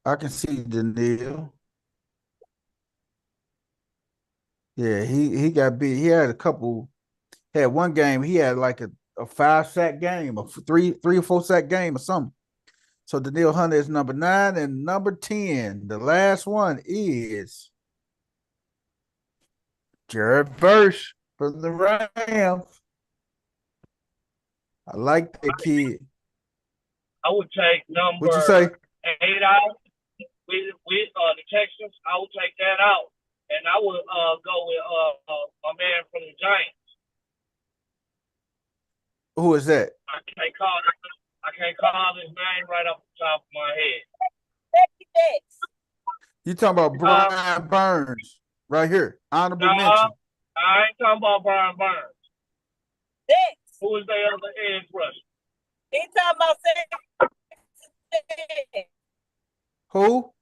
I can see Danielle. Yeah, he got beat. He had one game, he had like a 5-sack game, a 3 or 4-sack game or something. So Danielle Hunter is number 9, and number 10, the last one is Jared Verse from the Rams. I like that kid. I would take number What'd you say? 8 out with the Texans. I would take that out, and I would go with a man from the Giants. Who is that? I can't call his name right off the top of my head. Becky Dex. You talking about Brian Burns right here? Honorable No, mention. I ain't talking about Brian Burns. Dex. Who is their other edge rusher? He talking about saying Who?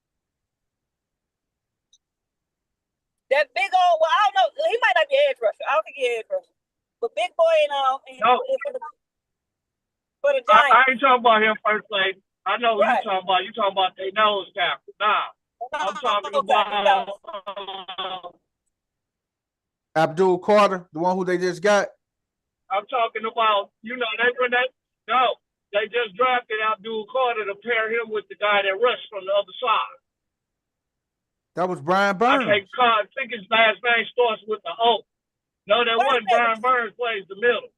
that big old. Well, I don't know. He might not be edge rusher. I don't think he's edge rusher. But big boy No. for the I Giants. ain't talking about him first lady. I know who Right. you talking about. You talking about their nose tackle. Nah. I'm talking about Abdul Carter, the one who they just got. I'm talking about, they just drafted Abdul Carter to pair him with the guy that rushed from the other side. That was Brian I Burns. can't call, I think his last name starts with the O. No, that wasn't Brian Burns plays the middle.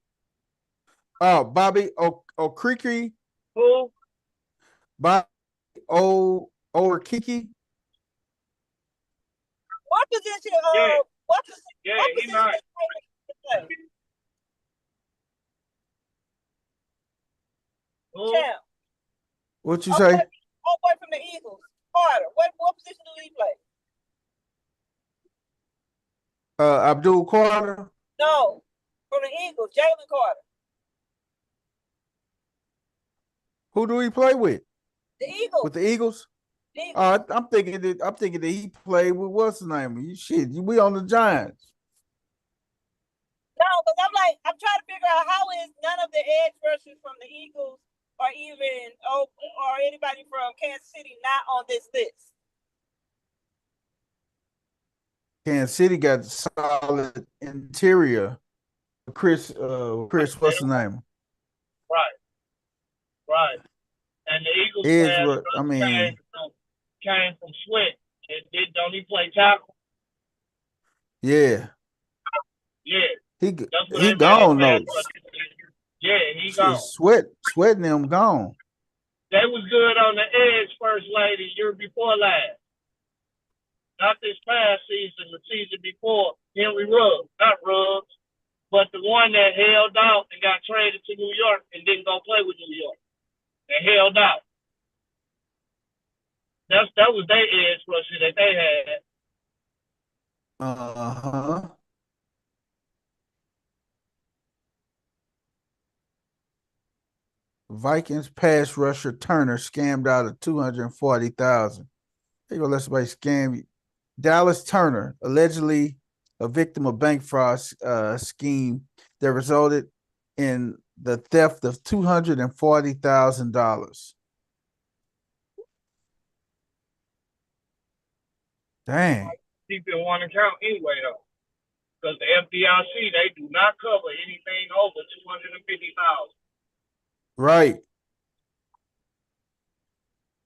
Oh, Bobby O'Kiki. Who? Bobby O'Kiki. What position? Yeah. What position? Yeah, What he position not. is he play? Who? Champ. What you say? Old boy from the Eagles. Carter. What position do he play? Abdul Carter. No. From the Eagles. Jalen Carter. Who do he play with? The Eagles. With the Eagles? The Eagles. I'm thinking that he played with what's the name? We on the Giants. No, because I'm trying to figure out how is none of the edge rushers from the Eagles or even or anybody from Kansas City not on this list. Kansas City got solid interior. Chris, what's the name? Right. And the Eagles came from Sweat. Don't he play tackle? Yeah. Yeah. He gone though. Yeah, he gone. Sweating him gone. They was good on the edge, first lady, year before last. Not this past season, the season before. Henry Ruggs, not Ruggs, but the one that held out and got traded to New York and didn't go play with New York. They held out. That was their edge rusher that they had. Uh-huh. Vikings pass rusher Turner scammed out of $240,000. There you go, let somebody scam you. Dallas Turner, allegedly a victim of bank fraud scheme that resulted in the theft of $240,000. Dang. Keep in one account anyway, though. Because the FDIC, they do not cover anything over $250,000. Right.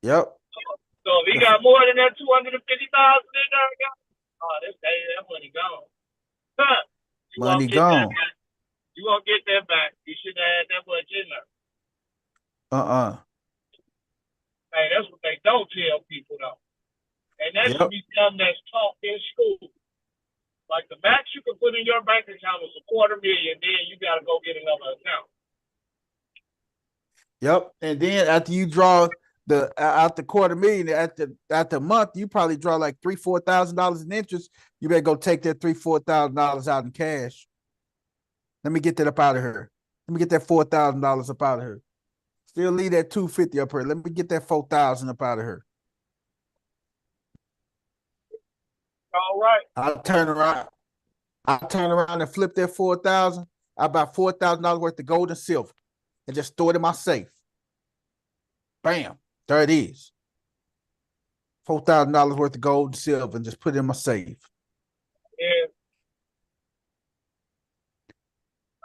Yep. So if he got more than that $250,000 in there, that money gone. Money gone. You won't get that back. You should have had that much in there. Hey, that's what they don't tell people, though. And that should be something that's taught in school. Like the max you can put in your bank account is $250,000, then you got to go get another account. Yep. And then after you draw out the $250,000 at the month, you probably draw like $3,000-4,000 in interest. You better go take that $3,000-4,000 out in cash. Let me get that up out of here. Let me get that $4,000 up out of here. Still leave that $250,000 up here. Let me get that $4,000 up out of here. All right. I'll turn around and flip that $4,000. I buy $4,000 worth of gold and silver and just throw it in my safe. Bam. There it is. $4,000 worth of gold and silver and just put it in my safe. Yeah.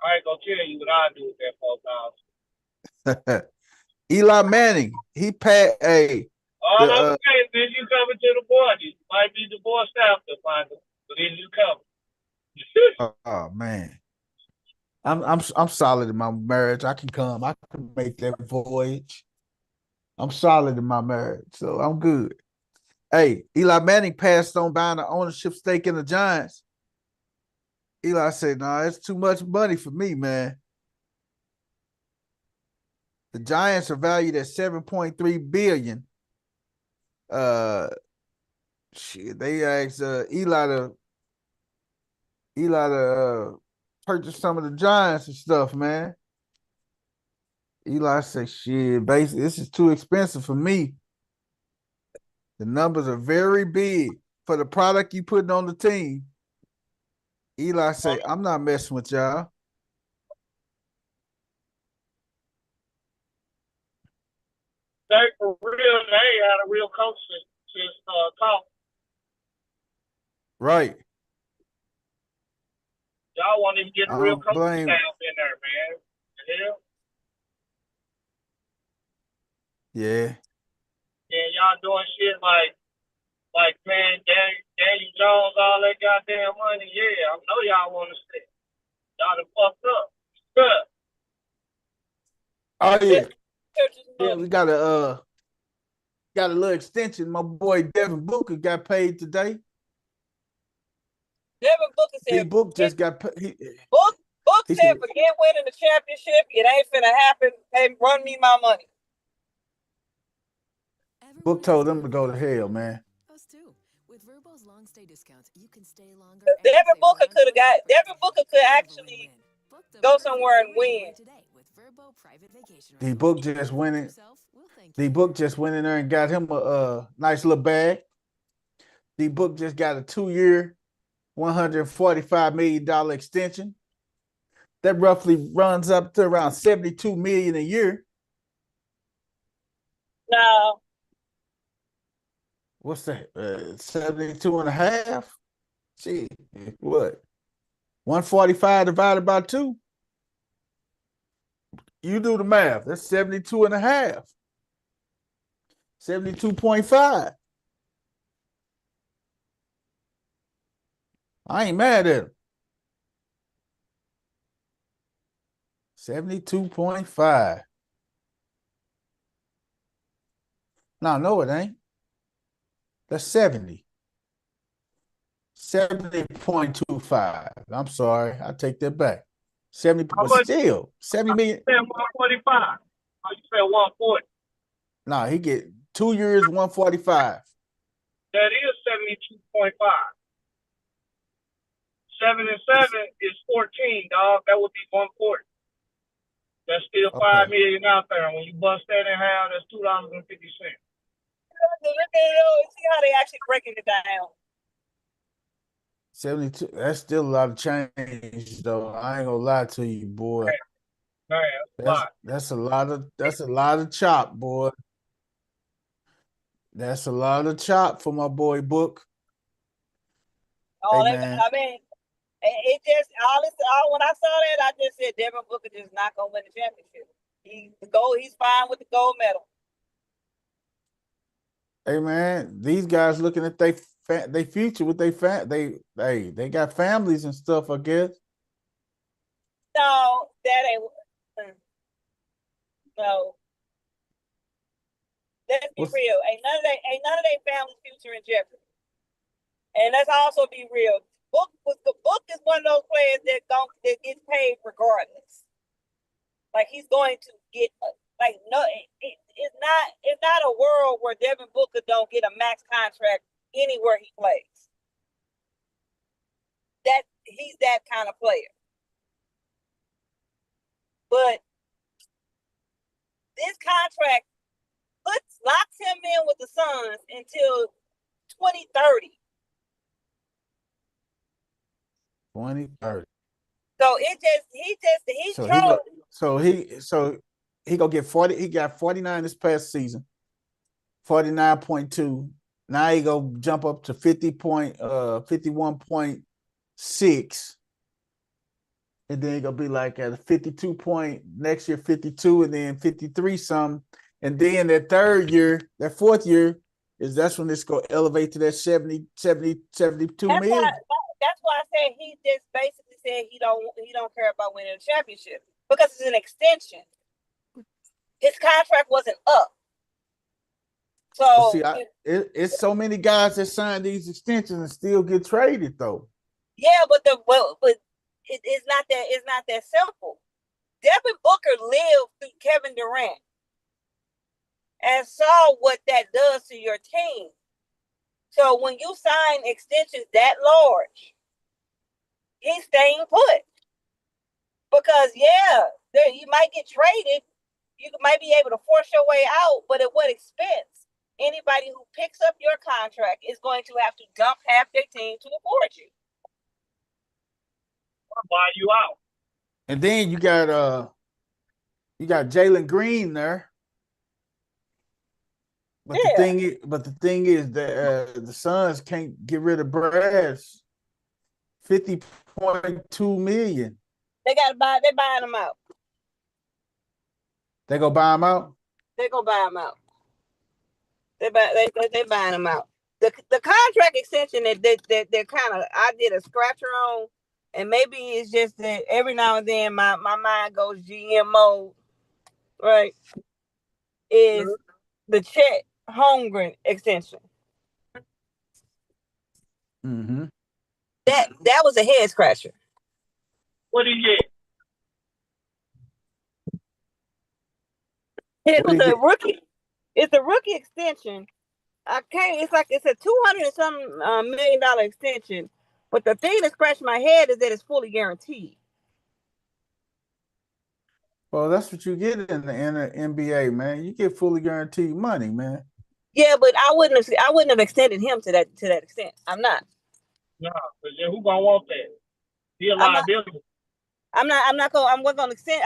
I ain't gonna tell you what I do with that $4,000. Eli Manning, he passed okay, then you coming to the board. You might be the board staff to find them, but then you come. Oh man. I'm solid in my marriage. I can make that voyage. I'm solid in my marriage, so I'm good. Hey, Eli Manning passed on buying the ownership stake in the Giants. Eli said, "No, it's too much money for me, man." The Giants are valued at $7.3 billion. Shit, they asked Eli to purchase some of the Giants and stuff, man. Eli said, shit, basically, this is too expensive for me. The numbers are very big for the product you putting on the team. Eli say, I'm not messing with y'all. They for real, they ain't had a real coach since talk. Right. Y'all won't even get a I real don't coaching blame. staff in there, man. The hell? Yeah. And y'all doing shit like man, Daniel Jones, all that goddamn money. Yeah, I know y'all want to stay. Y'all done fucked up. Good. Oh yeah. Yeah, Money. we got a little extension. My boy Devin Booker got paid today. Devin Booker D said, Book just got paid. Book he said, said- forget winning the championship. It ain't finna happen. Hey, run me my money. Book told them to go to hell, man. Us too. With Verbo's long stay discounts, you can stay longer. Devin Booker could have got. Devin Booker could actually go somewhere and win. D Book just went in. D Book just went in there and got him a nice little bag. D Book just got a 2-year, $145 million extension. That roughly runs up to around $72 million a year. No, What's that? 72 and a half? Gee, what? 145 divided by 2? You do the math. That's 72 and a half. 72.5. I ain't mad at him. 72.5. No, it ain't. That's 70. 70.25. I'm sorry. I take that back. 70, How but much? still, 70 million. You said 145. Oh, you said 140. No, he get 2 years, 145. That is 72.5. 7 and 7 is 14, dog. That would be 140. That's still $5 Okay. million out there. When you bust that in half, that's $2.50. see how they actually breaking it down. 72. That's still a lot of change, though. I ain't gonna lie to you, boy. Man, That's a lot of chop, boy. That's a lot of chop for my boy Book. Oh, Hey, man. I mean, it just all when I saw that, I just said Devin Booker just not gonna win the championship. He's fine with the gold medal. Hey, man, these guys looking at they future with they got families and stuff, I guess. No, that ain't. No. Let's be real. Ain't none of their family future in jeopardy. And let's also be real. Book is one of those players that gets paid regardless. Like he's going to get it's not a world where Devin Booker don't get a max contract anywhere he plays. That he's that kind of player. But this contract locks him in with the Suns until 2030. 2030. So he gonna get 40. He got 49 this past season, 49.2. Now he go jump up to 51.6. And then he gonna be like at a 52 point next year, 52, and then 53 some. And then that fourth year that's when it's gonna elevate to that 70, 72 million. That's why I said he just basically said he don't care about winning a championship because it's an extension. His contract wasn't up. So see, it's so many guys that sign these extensions and still get traded though. Yeah, but it's not that simple. Devin Booker lived through Kevin Durant. and saw what that does to your team. So when you sign extensions that large, he's staying put. Because you might get traded. You might be able to force your way out, but at what expense? Anybody who picks up your contract is going to have to dump half their team to afford you. I'll buy you out. And then you got Jalen Green there. But Yeah. the thing is that the Suns can't get rid of Brad's $50.2 million. They're buying them out. They go buy him out? They're gonna buy them out. They're buying them out. The contract extension that they're kind of, I did a scratcher on, and maybe it's just that every now and then my mind goes GM mode, right? Is the Chet Holmgren extension. Mm-hmm. That was a head scratcher. What did he get? It was a rookie. It's a rookie extension. It's a $200 and some million extension. But the thing that scratched my head is that it's fully guaranteed. Well, that's what you get in the NBA, man. You get fully guaranteed money, man. Yeah, but I wouldn't have extended him to that extent. I'm not. No, because who gonna want that? He a liability. I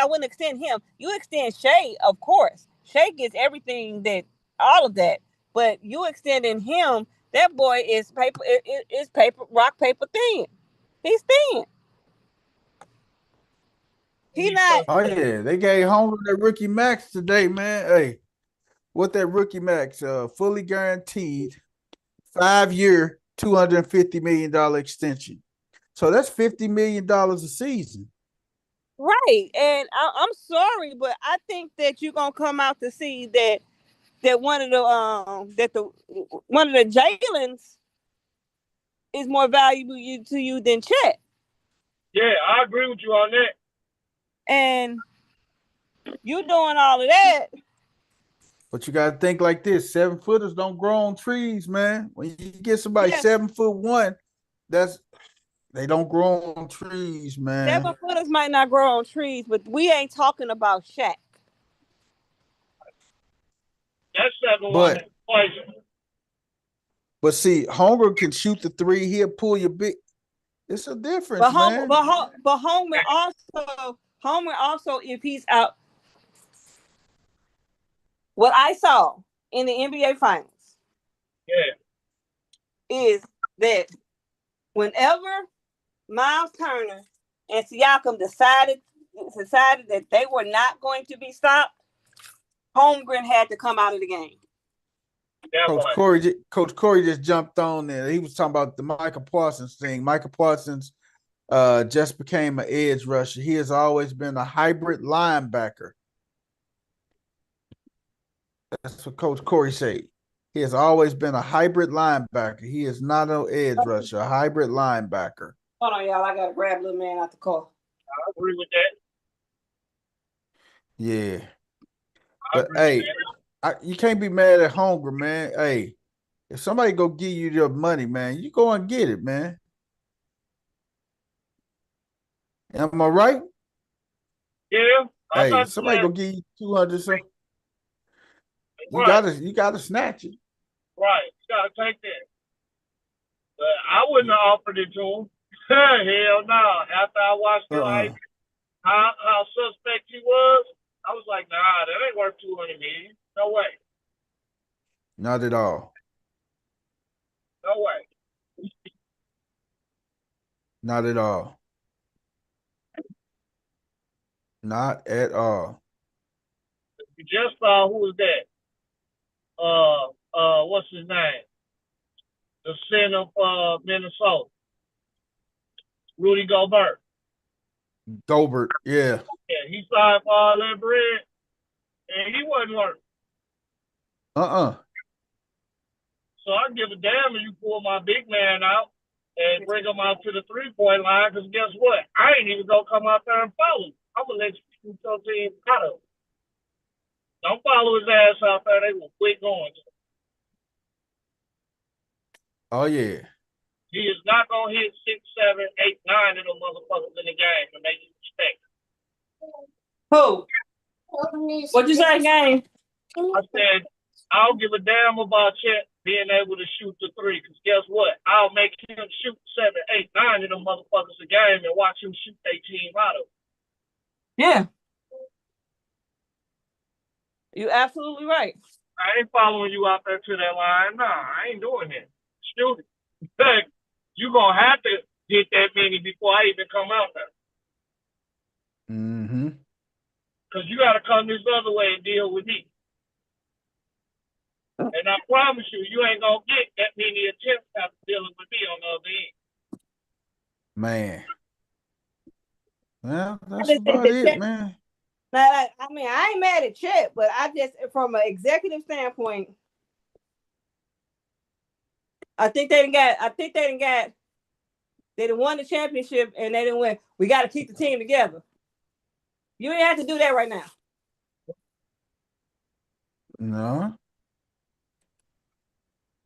wouldn't extend him. You extend Shea, of course. Shea gets everything all of that. But you extending him, that boy is rock, paper thin. He's thin. He not. Oh yeah, they gave Homer that rookie max today, man. Hey, what that rookie max? Fully guaranteed, 5-year, $250 million extension. So that's $50 million a season. Right. And I'm sorry, but I think that you're gonna come out to see that one of the Jalen's is more valuable to you than Chet. Yeah, I agree with you on that. And you doing all of that. But you gotta think like this: 7-footers don't grow on trees, man. When you get somebody 7'1", they don't grow on trees, man. 7-footers might not grow on trees, but we ain't talking about Shaq. That's 7'1" poison. But see, Homer can shoot the three. He'll pull your big. It's a difference, man. But Homer also, if he's out, what I saw in the NBA Finals, is that whenever Miles Turner and Siakam decided that they were not going to be stopped, Holmgren had to come out of the game. Coach Corey just jumped on there. He was talking about the Michael Parsons thing. Michael Parsons just became an edge rusher. He has always been a hybrid linebacker. That's what Coach Corey said. He has always been a hybrid linebacker. He is not an edge rusher, a hybrid linebacker. Hold on, y'all. I got to grab little man out the car. I agree with that. Yeah. But, hey, you can't be mad at Holmgren, man. Hey, if somebody go give you your money, man, you go and get it, man. Am I right? Yeah. Hey, somebody go give you 200 something. You gotta snatch it. Right. You gotta take that. But I wouldn't have offered it to him. Hell no. After I watched him, how suspect he was, I was like, nah, that ain't worth $200 million. No way. Not at all. No way. Not at all. Not at all. You just saw who was that? What's his name? The center of Minnesota. Rudy Gobert. Yeah. Yeah, he signed for all that bread, and he wasn't working. So I give a damn if you pull my big man out and bring him out to the 3-point line, because guess what? I ain't even going to come out there and follow him. I'm going to let you shoot your team out of it. Don't follow his ass out there. They will quit going. Oh yeah. He is not gonna hit 6, 7, 8, 9 of them motherfuckers in the game and make you respect. Who? What you say, game? I said, I don't give a damn about Chet being able to shoot the three, because guess what? I'll make him shoot 7, 8, 9 of them motherfuckers a game and watch him shoot their team out of it. Yeah. You absolutely right. I ain't following you out there to that line. Nah, I ain't doing that. Shoot it. In fact, you're going to have to get that many before I even come out there. Mm-hmm. Because you got to come this other way and deal with me. And I promise you, you ain't going to get that many attempts after dealing with me on the other end. Man. Well, that's about it, man. Now, I mean, I ain't mad at Chet, but I just, from an executive standpoint, they done won the championship and they didn't win. We got to keep the team together. You ain't have to do that right now. No.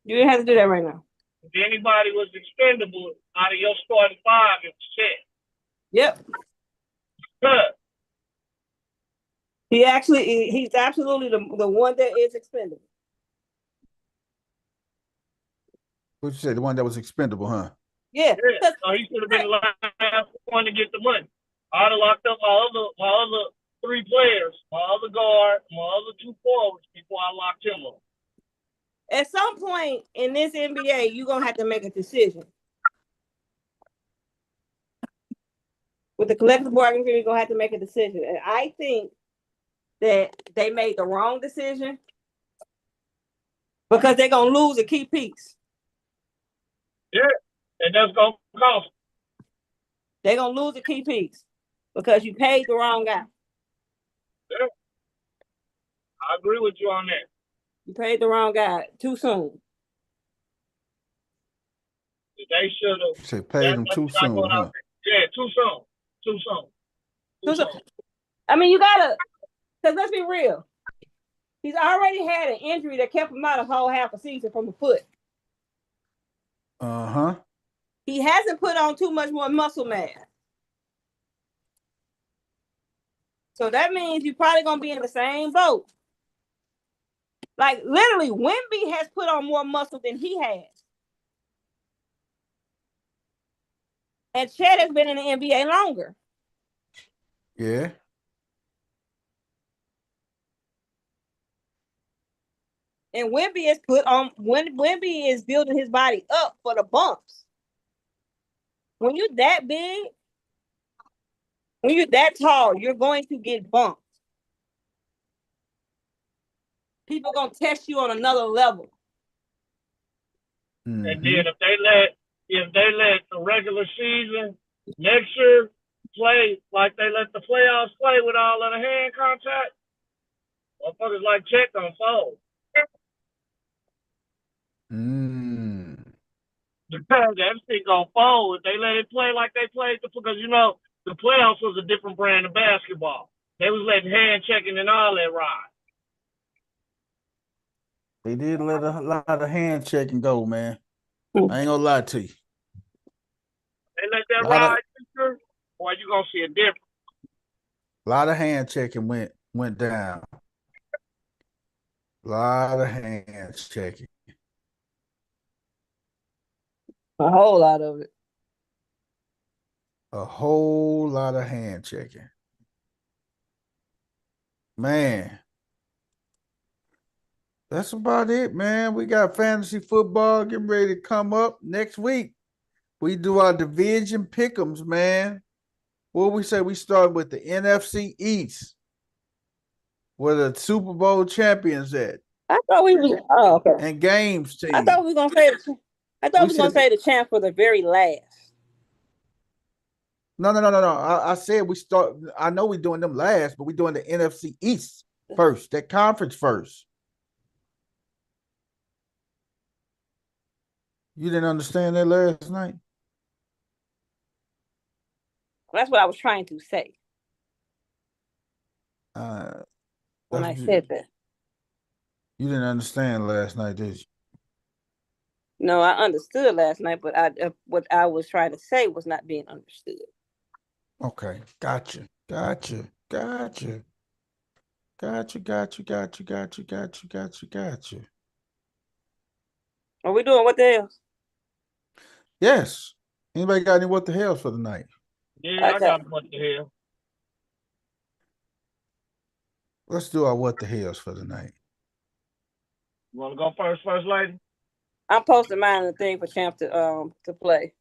You didn't have to do that right now. If anybody was expendable out of your starting five, it was Chet. Yep. Good. He's absolutely the one that is expendable. What you say? The one that was expendable, huh? Yeah. So he should have been the last one to get the money. I'd have locked up my other three players, my other guard, my other two forwards before I locked him up. At some point in this NBA, you're gonna have to make a decision. With the collective bargaining agreement, you're gonna have to make a decision. And I think that they made the wrong decision because they're gonna lose a key piece. Yeah, and that's gonna cost. They're gonna lose a key piece because you paid the wrong guy. Yeah. I agree with you on that. You paid the wrong guy too soon. They should have. Say paid him too soon, huh? Yeah, too soon. I mean, you gotta, because let's be real. He's already had an injury that kept him out a whole half a season from the foot. Uh-huh. He hasn't put on too much more muscle mass. So that means you're probably gonna be in the same boat. Like literally, Wemby has put on more muscle than he has. And Chet has been in the NBA longer. Yeah. And Wemby is building his body up for the bumps. When you're that big, when you're that tall, you're going to get bumped. People are gonna test you on another level. Mm-hmm. And then if they let the regular season next year play like they let the playoffs play with all of the hand contact, motherfuckers like Chet gonna fold. That shit gonna fold if they let it play like they played because the playoffs was a different brand of basketball. They was letting hand checking and all that ride. They did let a lot of hand checking go, man. I ain't gonna lie to you. They let that ride, boy, you gonna see a difference. A lot of hand checking went down. A lot of hand checking. A whole lot of it. A whole lot of hand checking. Man. That's about it, man. We got fantasy football getting ready to come up next week. We do our division pick'ems, man. What we say? We start with the NFC East, where the Super Bowl champions at. I thought we was okay. And games team. I thought we were gonna say the champ for the very last. No. I said we start. I know we're doing them last, but we're doing the NFC East first. That conference first. You didn't understand that last night? That's what I was trying to say. That's when That's I what you, said that. you didn't understand last night, did you? No, I understood last night, but what I was trying to say was not being understood. Okay, gotcha. Gotcha. Gotcha. Gotcha. Gotcha. Gotcha. Gotcha. Gotcha. Gotcha. Gotcha. Are we doing what the hell? Yes. Anybody got any what the hell for the night? Yeah, I Okay. got what the hell. Let's do our what the hells for the night. You want to go first lady? I'm posting mine in the thing for Champ to play.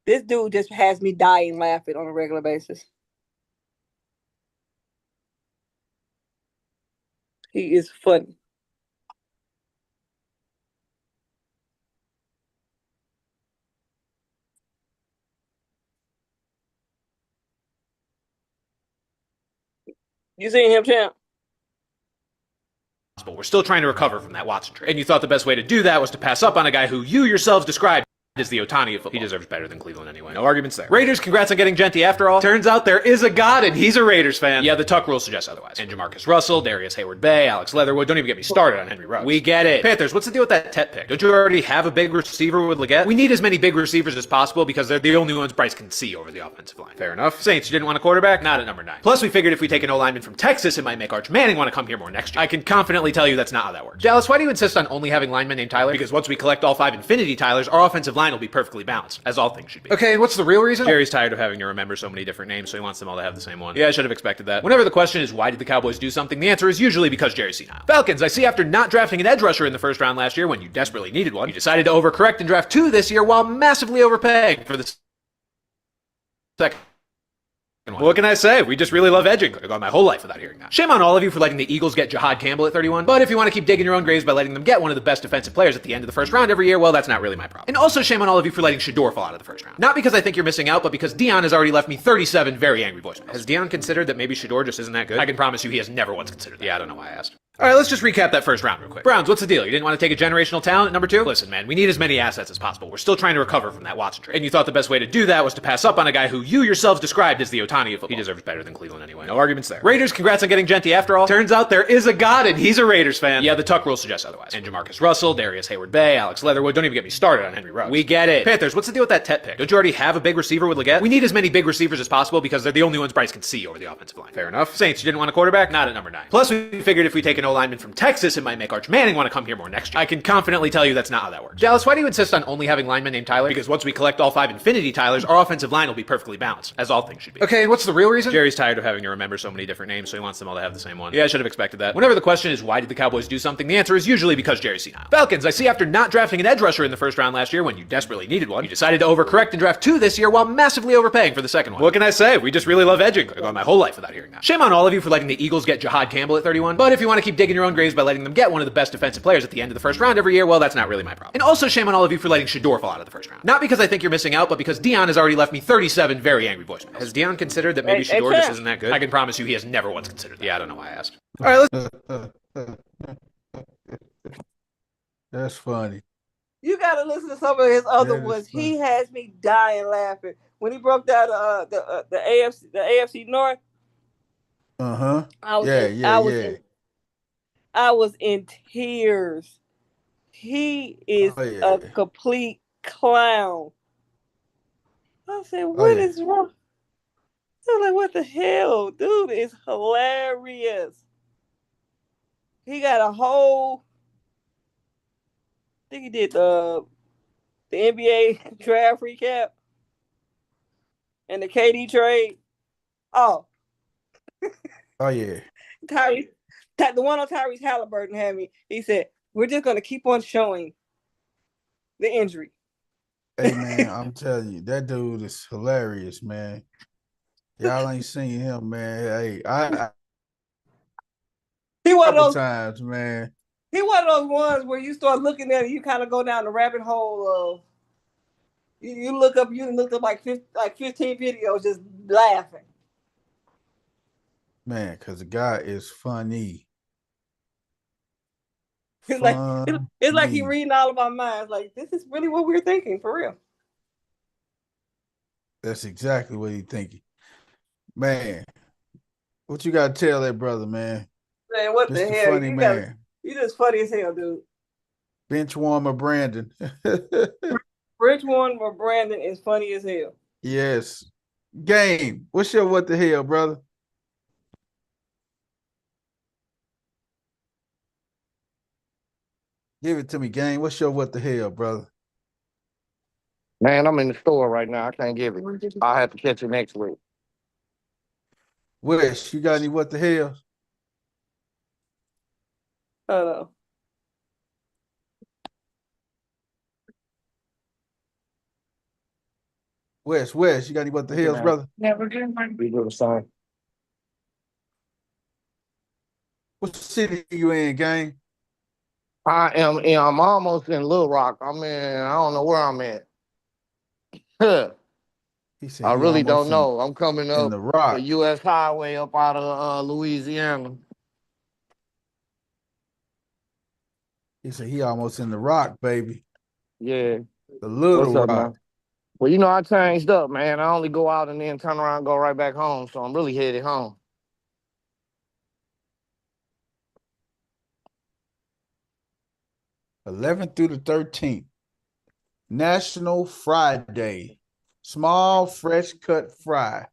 This dude just has me dying laughing on a regular basis. He is funny. You seen him, Champ? But we're still trying to recover from that Watson trade. And you thought the best way to do that was to pass up on a guy who you yourselves described as the Otani of football. He deserves better than Cleveland anyway. No arguments there. Raiders, congrats on getting Genty after all. Turns out there is a God and he's a Raiders fan. Yeah, the Tuck rule suggests otherwise. And Jamarcus Russell, Darius Hayward-Bay, Alex Leatherwood, don't even get me started on Henry Ruggs. We get it. Panthers, what's the deal with that Tet pick? Don't you already have a big receiver with Leggett? We need as many big receivers as possible because they're the only ones Bryce can see over the offensive line. Fair enough. Saints, you didn't want a quarterback? Not at number 9. Plus, we figured if we take an O-lineman from Texas, it might make Arch Manning want to come here more next year. I can confidently tell you that's not how that works. Dallas, why do you insist on only having linemen named Tyler? Because once we collect all 5 Infinity Tylers, our offensive line will be perfectly balanced, as all things should be. Okay, and what's the real reason? Jerry's tired of having to remember so many different names, so he wants them all to have the same one. Yeah, I should have expected that. Whenever the question is why did the Cowboys do something, the answer is usually because Jerry's senile. Falcons, I see after not drafting an edge rusher in the first round last year when you desperately needed one, you decided to overcorrect and draft 2 this year while massively overpaying for the second one. What can I say? We just really love edging. I've gone my whole life without hearing that. Shame on all of you for letting the Eagles get Jahad Campbell at 31, but if you want to keep digging your own graves by letting them get one of the best defensive players at the end of the first round every year, well, that's not really my problem. And also shame on all of you for letting Shador fall out of the first round. Not because I think you're missing out, but because Dion has already left me 37 very angry voicemails. Has Dion considered that maybe Shador just isn't that good? I can promise you he has never once considered that. Yeah, I don't know why I asked. Alright, let's just recap that first round real quick. Browns, what's the deal? You didn't want to take a generational talent at number 2? Listen, man, we need as many assets as possible. We're still trying to recover from that Watson trade. And you thought the best way to do that was to pass up on a guy who you yourselves described as the Otani of football. He deserves better than Cleveland anyway. No arguments there. Raiders, congrats on getting Genty after all. Turns out there is a God and he's a Raiders fan. Yeah, the Tuck rule suggests otherwise. And Jamarcus Russell, Darius Hayward-Bay, Alex Leatherwood, don't even get me started on Henry Ruggs. We get it. Panthers, what's the deal with that Tet pick? Don't you already have a big receiver with Leggett? We need as many big receivers as possible because they're the only ones Bryce can see over the offensive line. Fair enough. Saints, you didn't want a quarterback? Not at number 9. Plus, we figured if we take an O-lineman from Texas, it might make Arch Manning want to come here more next year. I can confidently tell you that's not how that works. Dallas, why do you insist on only having linemen named Tyler? Because once we collect all 5 Infinity Tylers, our offensive line will be perfectly balanced, as all things should be. Okay, and what's the real reason? Jerry's tired of having to remember so many different names, so he wants them all to have the same one. Yeah, I should have expected that. Whenever the question is why did the Cowboys do something, the answer is usually because Jerry's senile. Falcons, I see after not drafting an edge rusher in the first round last year when you desperately needed one, you decided to overcorrect and draft 2 this year while massively overpaying for the second one. What can I say? We just really love edging. I've gone my whole life without hearing that. Shame on all of you for letting the Eagles get Jahad Campbell at 31, but if you want to keep digging your own graves by letting them get one of the best defensive players at the end of the first round every year, well, that's not really my problem. And also shame on all of you for letting Shador fall out of the first round. Not because I think you're missing out, but because Dion has already left me 37 very angry voicemails. Has Dion considered that maybe Shador just isn't that good? I can promise you he has never once considered that. Yeah, I don't know why I asked. Alright, let's That's funny. You gotta listen to some of his other That is ones. funny. He has me dying laughing when he broke down the AFC North. Uh-huh. I was Yeah, in, yeah, I was yeah. in, I was in tears. He is Oh, yeah. a complete clown. I said, Oh, "What yeah. is wrong?" I'm like, "What the hell, dude? Is hilarious." He got a whole. I think he did the NBA draft recap and the KD trade. Oh, Oh, yeah. Tyrese, the one on Tyrese Halliburton had me. He said, "We're just gonna keep on showing the injury." Hey, man, I'm telling you, that dude is hilarious, man. Y'all ain't seen him, man. Hey, I He one of couple those. times, man. He one of those ones where you start looking at it, you kind of go down the rabbit hole of. You look up like 15 videos just laughing. Man, because the guy is funny. It's like he Funny. reading all of our minds. Like, this is really what we're thinking, for real. That's exactly what he thinking. Man, what you got to tell that brother, man? Man, what the Mr. hell? Funny Man. You just funny as hell, dude. Bench warmer Brandon. Bridgewater or Brandon is funny as hell. Yes. Game. What's your what the hell, brother? Give it to me, Game. What's your what the hell, brother? Man, I'm in the store right now. I can't give it. I'll have to catch it next week. Wish, you got any what the hell? Hold on. Wes, you got any what the hells, brother? Never did. We do the same. What city you in, Game? I'm almost in Little Rock. I don't know where I'm at. He said I he really almost don't know. I'm coming in up the Rock. the U.S. highway up out of Louisiana. He said he almost in the Rock, baby. Yeah. The Little What's up, Rock. man? Well, you know, I changed up, man. I only go out and then turn around and go right back home. So I'm really headed home. (11th through the 13th). National Friday. Small fresh cut fry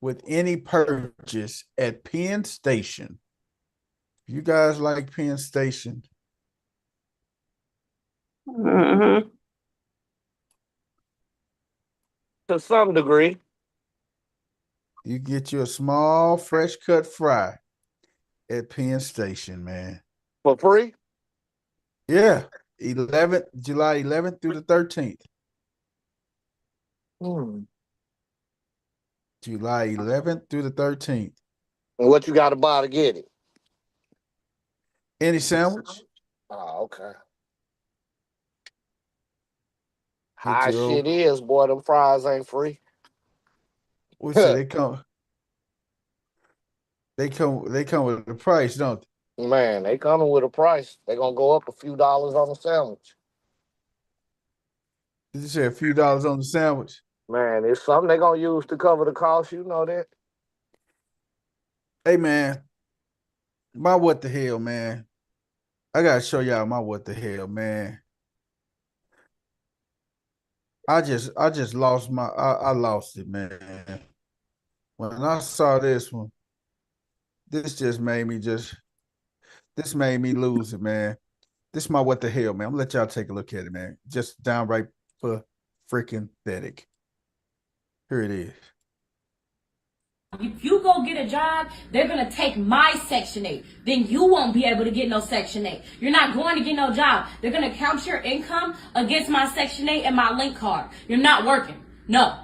with any purchase at Penn Station. You guys like Penn Station? Mm-hmm. To some degree. You get you a small fresh cut fry at Penn Station, man. For free? Yeah. July 11th through the 13th. July 11th through the 13th. And what you got to buy to get it? Any sandwich? Oh, okay. Get High your shit is, boy, them fries ain't free. What's it? They come with the price, don't they? Man, they coming with a price. They gonna go up a few dollars on the sandwich. Did you say a few dollars on the sandwich? Man, it's something they gonna use to cover the cost. You know that. Hey, man. My what the hell, man. I gotta show y'all my what the hell, man. I just lost I lost it, man. When I saw this one, this made me lose it, man. This is my what the hell, man. I'm gonna let y'all take a look at it, man. Just downright for freaking pathetic. Here it is. If you go get a job, they're going to take my Section 8. Then you won't be able to get no Section 8. You're not going to get no job. They're going to count your income against my Section 8 and my link card. You're not working. No.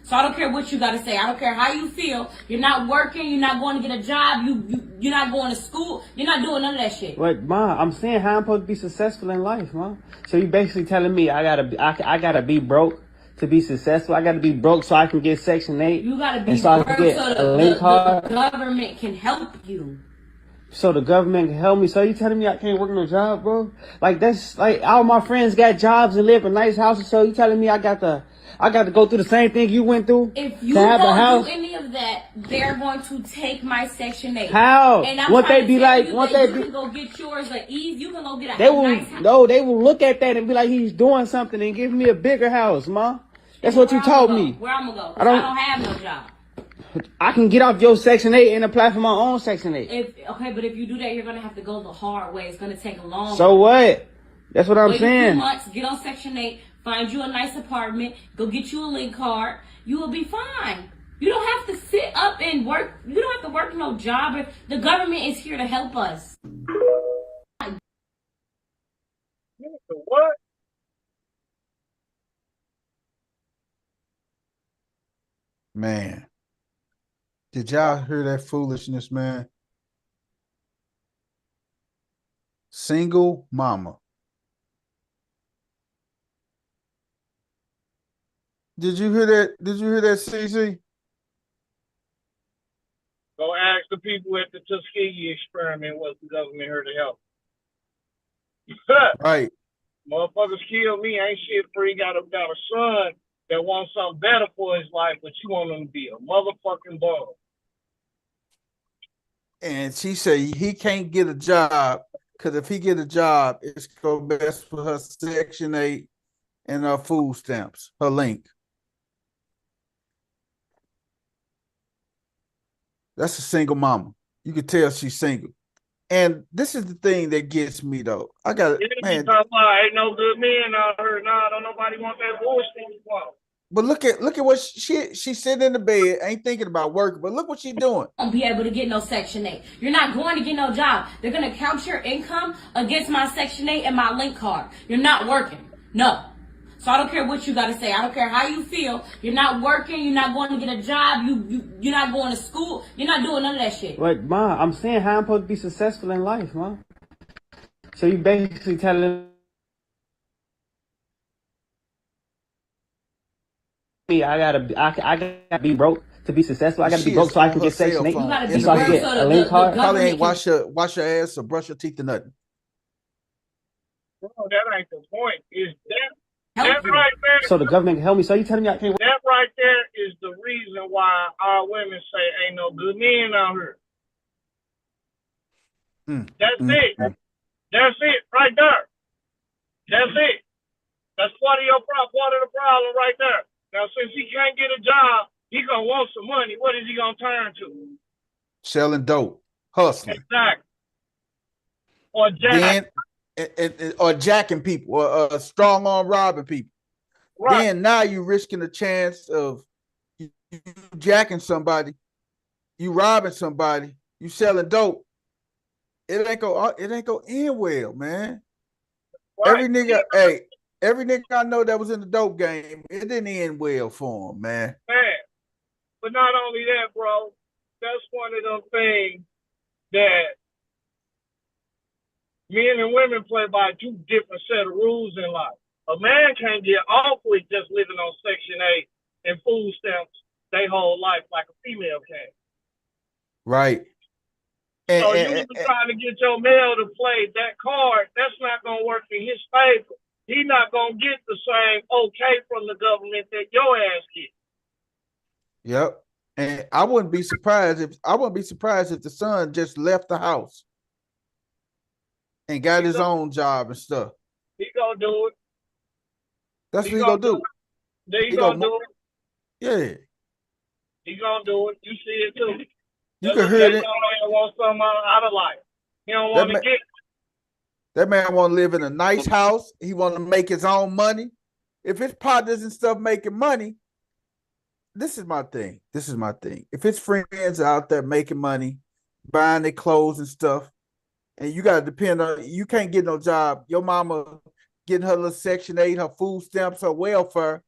So I don't care what you got to say. I don't care how you feel. You're not working. You're not going to get a job. You're not going to school. You're not doing none of that shit. But Ma, I'm saying how I'm supposed to be successful in life, Ma. So you basically telling me I gotta be broke to be successful. I gotta be broke so I can get Section 8. You gotta be so broke so the government can help you. So the government can help me. So you telling me I can't work no job, bro? Like that's like all my friends got jobs and live in nice houses. So you telling me I got to go through the same thing you went through? If you don't do any of that, they're going to take my Section 8. How? And I'm What they be like? What they can go get yours at ease. You can go get a nice house. No, they will look at that and be like, he's doing something and give me a bigger house, Ma. That's what you told me. Where I'm gonna go? I don't have no job. I can get off your Section 8 and apply for my own Section 8. But if you do that, you're gonna have to go the hard way. It's gonna take a long. So what? That's what I'm saying. Wait a few months, get on Section 8, find you a nice apartment, go get you a link card. You will be fine. You don't have to sit up and work. You don't have to work no job. The government is here to help us. What? Man, did y'all hear that foolishness, man? Single mama. Did you hear that? Did you hear that, CZ? Go ask the people at the Tuskegee experiment was the government here to help. Right. Motherfuckers kill me. Ain't shit free. Got a son that wants something better for his life, but you want him to be a motherfucking bum. and she said he can't get a job because if he get a job, it's gonna mess with her Section 8 and her food stamps, her link. That's a single mama. You can tell she's single. And this is the thing that gets me though. I got You man. talking about ain't no good men out here. Nah, don't nobody want that bullshit. But look at what she's sitting in the bed, ain't thinking about work, but look what she's doing. Won't be able to get no Section 8. You're not going to get no job. They're going to count your income against my Section 8 and my link card. You're not working. No. So I don't care what you got to say. I don't care how you feel. You're not working. You're not going to get a job. You're not going to school. You're not doing none of that shit. But Ma, I'm saying how I'm supposed to be successful in life, Ma. So you basically telling me I gotta be broke to be successful. I gotta be broke so I can get Section 8. You gotta be And so I can broke get so a link card. Probably ain't wash your ass or brush your teeth or nothing. Bro, that ain't the point. Is that right there? So the government can help me. So you telling me I can't? That right there is the reason why our women say ain't no good men out here. That's it. That's it right there. That's it. That's part of the problem right there. Now, since he can't get a job, he gonna want some money. What is he gonna turn to? Selling dope, hustling. Exactly. Or jack. Or jacking people, or strong arm robbing people. Right. Then now you're risking the chance of you jacking somebody, you robbing somebody, you selling dope. It ain't go end well, man. Right. Every nigga I know that was in the dope game, it didn't end well for him, man. But not only that, bro, that's one of them things that men and women play by two different set of rules in life. A man can't get off with just living on Section 8 and food stamps their whole life like a female can. Right. So you trying to get your male to play that card, that's not going to work in his favor. He's not going to get the same okay from the government that your ass gets. Yep. And I wouldn't be surprised if the son just left the house and got his own job and stuff. He gonna do it. That's what he gonna do. He gonna do it. Yeah. He gonna do it. You see it too. You can hear it. He want something out of life. He don't want to get. That man want to live in a nice house. He want to make his own money. If his partners and stuff making money, this is my thing. If his friends are out there making money, buying their clothes and stuff, and you got to depend on, you can't get no job. Your mama getting her little Section 8, her food stamps, her welfare.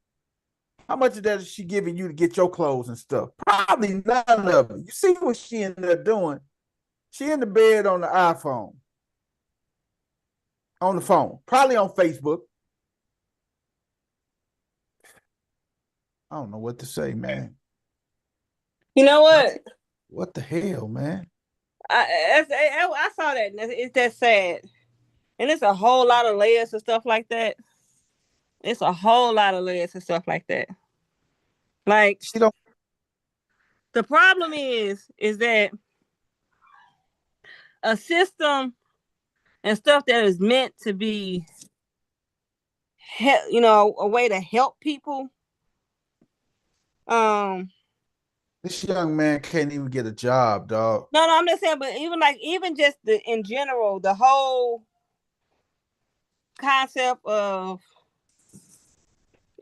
How much of that is she giving you to get your clothes and stuff? Probably none of it. You see what she ended up doing? She in the bed on the iPhone. On the phone. Probably on Facebook. I don't know what to say, man. You know what? What the hell, man? I saw that. It's that sad. And it's a whole lot of layers and stuff like that. It's a whole lot of layers and stuff like that. Like, the problem is that a system and stuff that is meant to be, a way to help people. This young man can't even get a job, dog. No, I'm just saying, but even just in general, the whole concept of,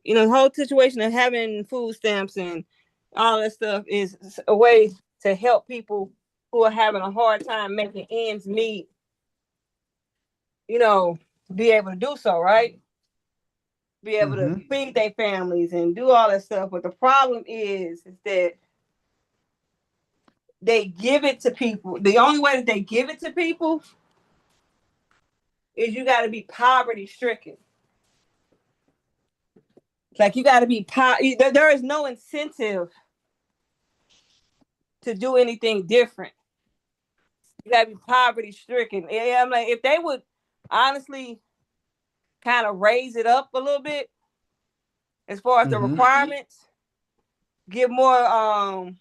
the whole situation of having food stamps and all that stuff is a way to help people who are having a hard time making ends meet, be able to do so, right? Be able to feed their families and do all that stuff. But the problem is that they give it to people. The only way that they give it to people is you got to be poverty stricken. Like, you got to be there is no incentive to do anything different. You got to be poverty stricken. Yeah, I'm like, if they would honestly kind of raise it up a little bit as far as the requirements, give more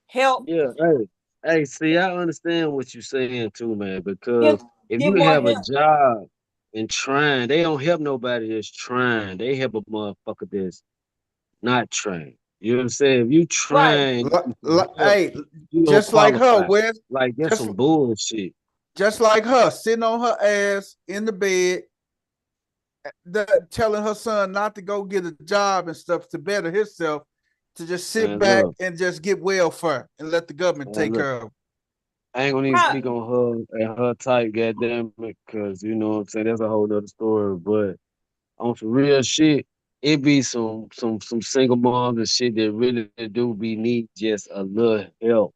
help. Yeah, hey. Hey, see, I understand what you're saying too, man. Give Because if give you more have a help. job and trying, they don't help nobody that's trying. They help a motherfucker that's not trying. You know what I'm saying? If you Right. trying, get some help, Hey, you don't just like her, qualify. Wes. Like that's Just some bullshit. just like her, sitting on her ass in the bed, telling her son not to go get a job and stuff to better himself, to just sit Man, back look, and just get welfare and let the government man, take look. care of it. I ain't gonna even Right. speak on her and her type, goddamn it, because you know what I'm saying. That's a whole nother story. But on some real shit, it be some single moms and shit that really do be need just a little help,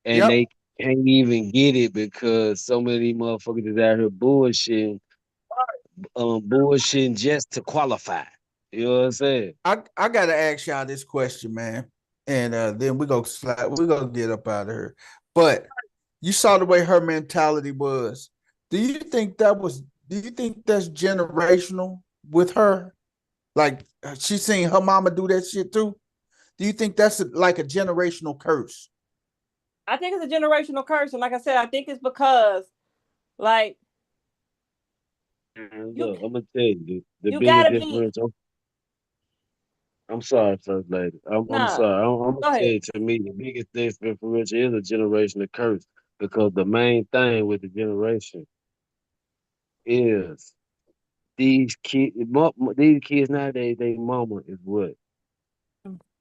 and Yep. they can't even get it because so many motherfuckers is out here bullshitting just to qualify. You know what I'm saying? I gotta ask y'all this question, man. And then we're gonna get up out of here. But you saw the way her mentality was. Do you think do you think that's generational with her? Like she seen her mama do that shit too? Do you think that's like a generational curse? I think it's a generational curse, and like I said, I think it's because like And you look, I'm gonna tell you the you biggest gotta be difference. I'm sorry, first lady. I'm nah. sorry. I'm gonna Go tell ahead. you, to me, the biggest differential is a generational curse because the main thing with the generation is these kids nowadays, they mama is what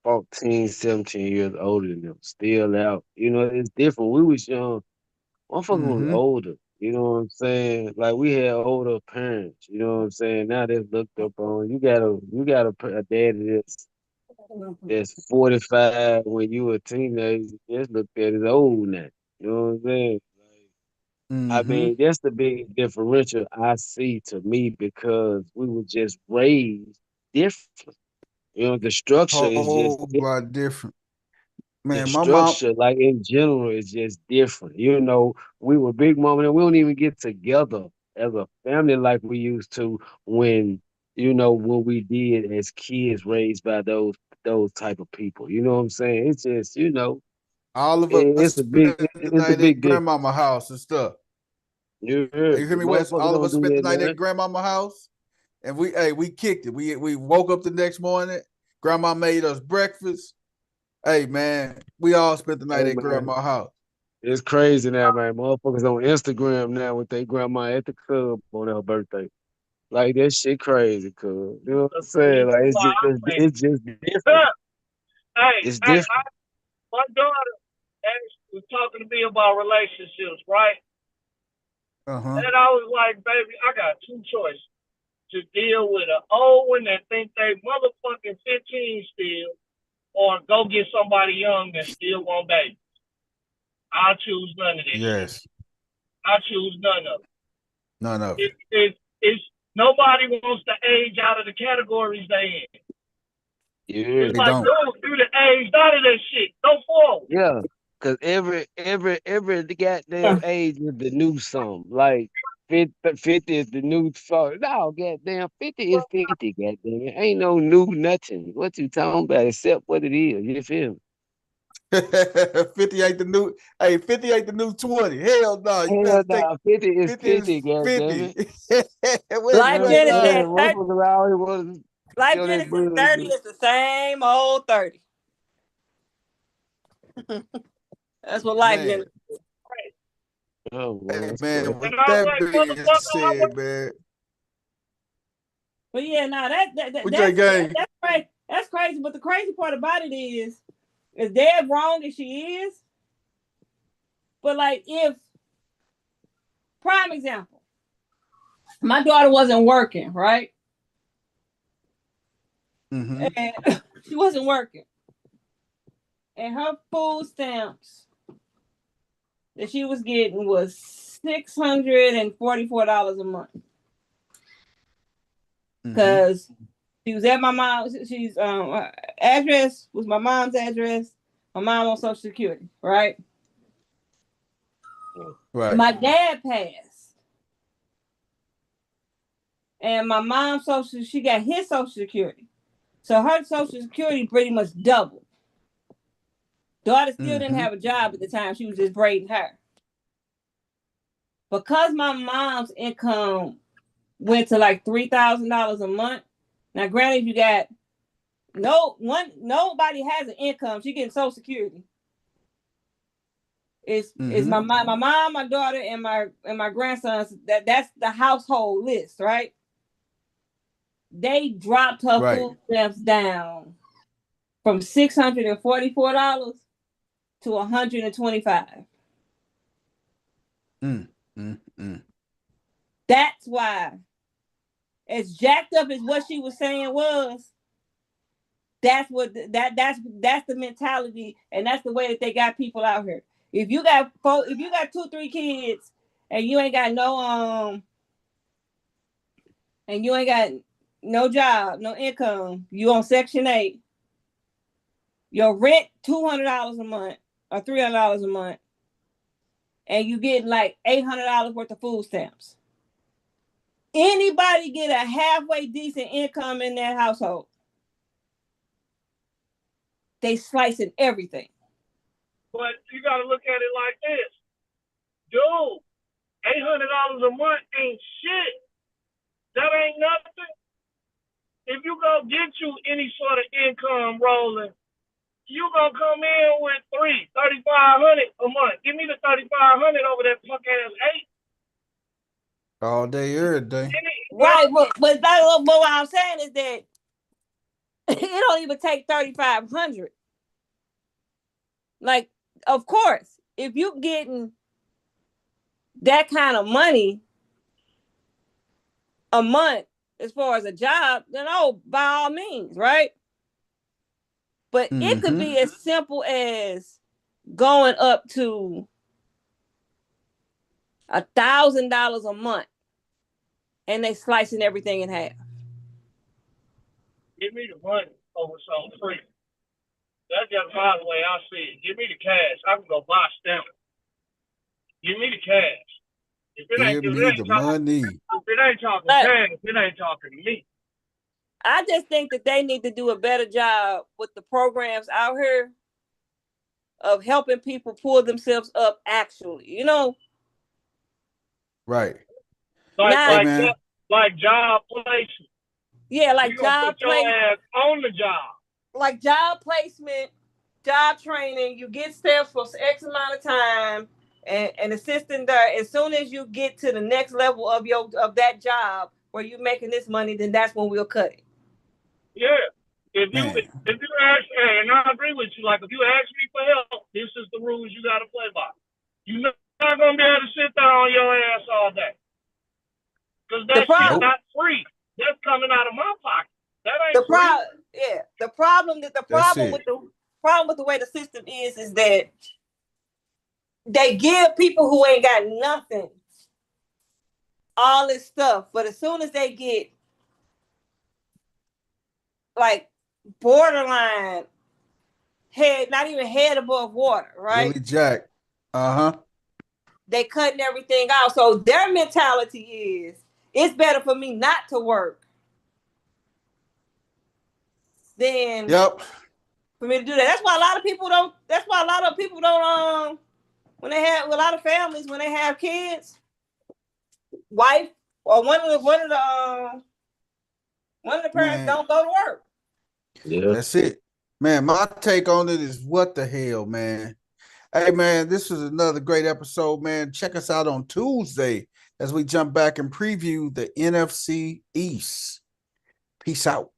14, 17 years older than them, still out. You know, it's different. We was young, motherfucker was Mm-hmm. older. You know what I'm saying? Like we had older parents. You know what I'm saying? Now they're looked up on. A daddy that's 45 when you were a teenager, just looked at as old now. You know what I'm saying? I Mm-hmm. mean, that's the big differential I see to me because we were just raised different. You know, the structure is just Whole lot different. the Man, my mom. structure, like in general, is just different. You know, we were big mama and we don't even get together as a family like we used to when when we did as kids raised by those type of people. You know what I'm saying? It's just All of us spent the it's a night big at difference. grandmama house and stuff. You You heard hear me, me, Wes? motherfucker All of don't us do spent the that, night man. at grandmama house, and we kicked it. We woke up the next morning. Grandma made us breakfast. Hey man, we all spent the night Hey at man, grandma house. it's crazy now, man. Motherfuckers on Instagram now with their grandma at the club on her birthday. Like that shit crazy, cuz. You know what I'm That's the saying? reason Like why I say, it's just different. It's different. my daughter actually was talking to me about relationships, right? Uh-huh. And I was like, baby, I got two choices: to deal with an old one that think they motherfucking 15 still, or go get somebody young that still want baby. I choose none of this shit. Yes. I choose none of None of it. it. It's nobody wants to age out of the categories they in. You It's heard They me. like, don't. dude, you the aged out of that shit. Go forward. Yeah. Cause every goddamn age is the new song. Like 50 is the new song. No, goddamn, 50 is 50, goddamn. It ain't no new nothing. What you talking about except what it is. You feel me? 50 ain't the new. Hey, 50 ain't the new 20. Hell no. You better Hell think nah, 50 is 50 is 50, goddamn 50. it. Where's You Like know you what at I'm Jenny now? said, saying? 30, Motherfuckers always want to like show Jenny that said, 30 bullshit. is the same old 30. That's what like Man. Jenny. Oh, man, Hey that's crazy. man, And with I was that like, being motherfucker, said, man. But yeah, now What J gang? that's crazy. That's crazy. But the crazy part about it is dead wrong as she is. But like, if prime example, my daughter wasn't working, right, Mm-hmm. and she wasn't working, and her food stamps that she was getting was $644 a month Mm-hmm. because she was at my mom's. She's address was my mom's address. My mom on Social Security, right? Right. My dad passed, and my mom's she got his Social Security, so her Social Security pretty much doubled. Daughter still didn't have a job at the time. She was just braiding hair. Because my mom's income went to like $3,000 a month. Now, granted, you got nobody has an income. She getting Social Security. It's my mom, my daughter, and my grandsons. That's the household list, right? They dropped her food stamps down from $644 to $125. That's why, as jacked up as what she was saying was, that's the mentality, and that's the way that they got people out here. If you got 2-3 kids and you ain't got no job, no income, you on Section 8, your rent $200 a month or $300 a month, and you getting like $800 worth of food stamps. Anybody get a halfway decent income in that household, they slicing everything. But you got to look at it like this. Dude, $800 a month ain't shit. That ain't nothing. If you go get you any sort of income rolling, you gonna come in with $3,500 a month. Give me the $3,500 over that punk ass 8. All day, every day. Right, but what I'm saying is that it don't even take $3,500. Like, of course, if you getting that kind of money a month as far as a job, then by all means, right? But it could be as simple as going up to $1,000 a month, and they slicing everything in half. Give me the money over something free. That's just by the way I see it. Give me the cash. I can go buy stamps. Give me the cash. If it ain't money. If it ain't talking cash, it ain't talking to me. I just think that they need to do a better job with the programs out here of helping people pull themselves up actually, you know? Right. Like job placement. Yeah, like job placement. On the job. Like job placement, job training, you get stamps for X amount of time and assistant there. As soon as you get to the next level of that job where you're making this money, then that's when we'll cut it. Yeah. If you ask, and I agree with you, like if you ask me for help, this is the rules you got to play by. You're not going to be able to sit there on your ass all day. Because that shit's not free. That's coming out of my pocket. That ain't free. Yeah. The problem with the way the system is that they give people who ain't got nothing all this stuff, but as soon as they get like borderline not even head above water, right? Really jack. They cutting everything out. So their mentality is, it's better for me not to work than for me to do that. That's why a lot of people don't when they have a lot of families, when they have kids, wife or one of the parents don't go to work. Yeah. That's it. Man, my take on it is what the hell, man. Hey, man, this was another great episode, man. Check us out on Tuesday as we jump back and preview the NFC East. Peace out.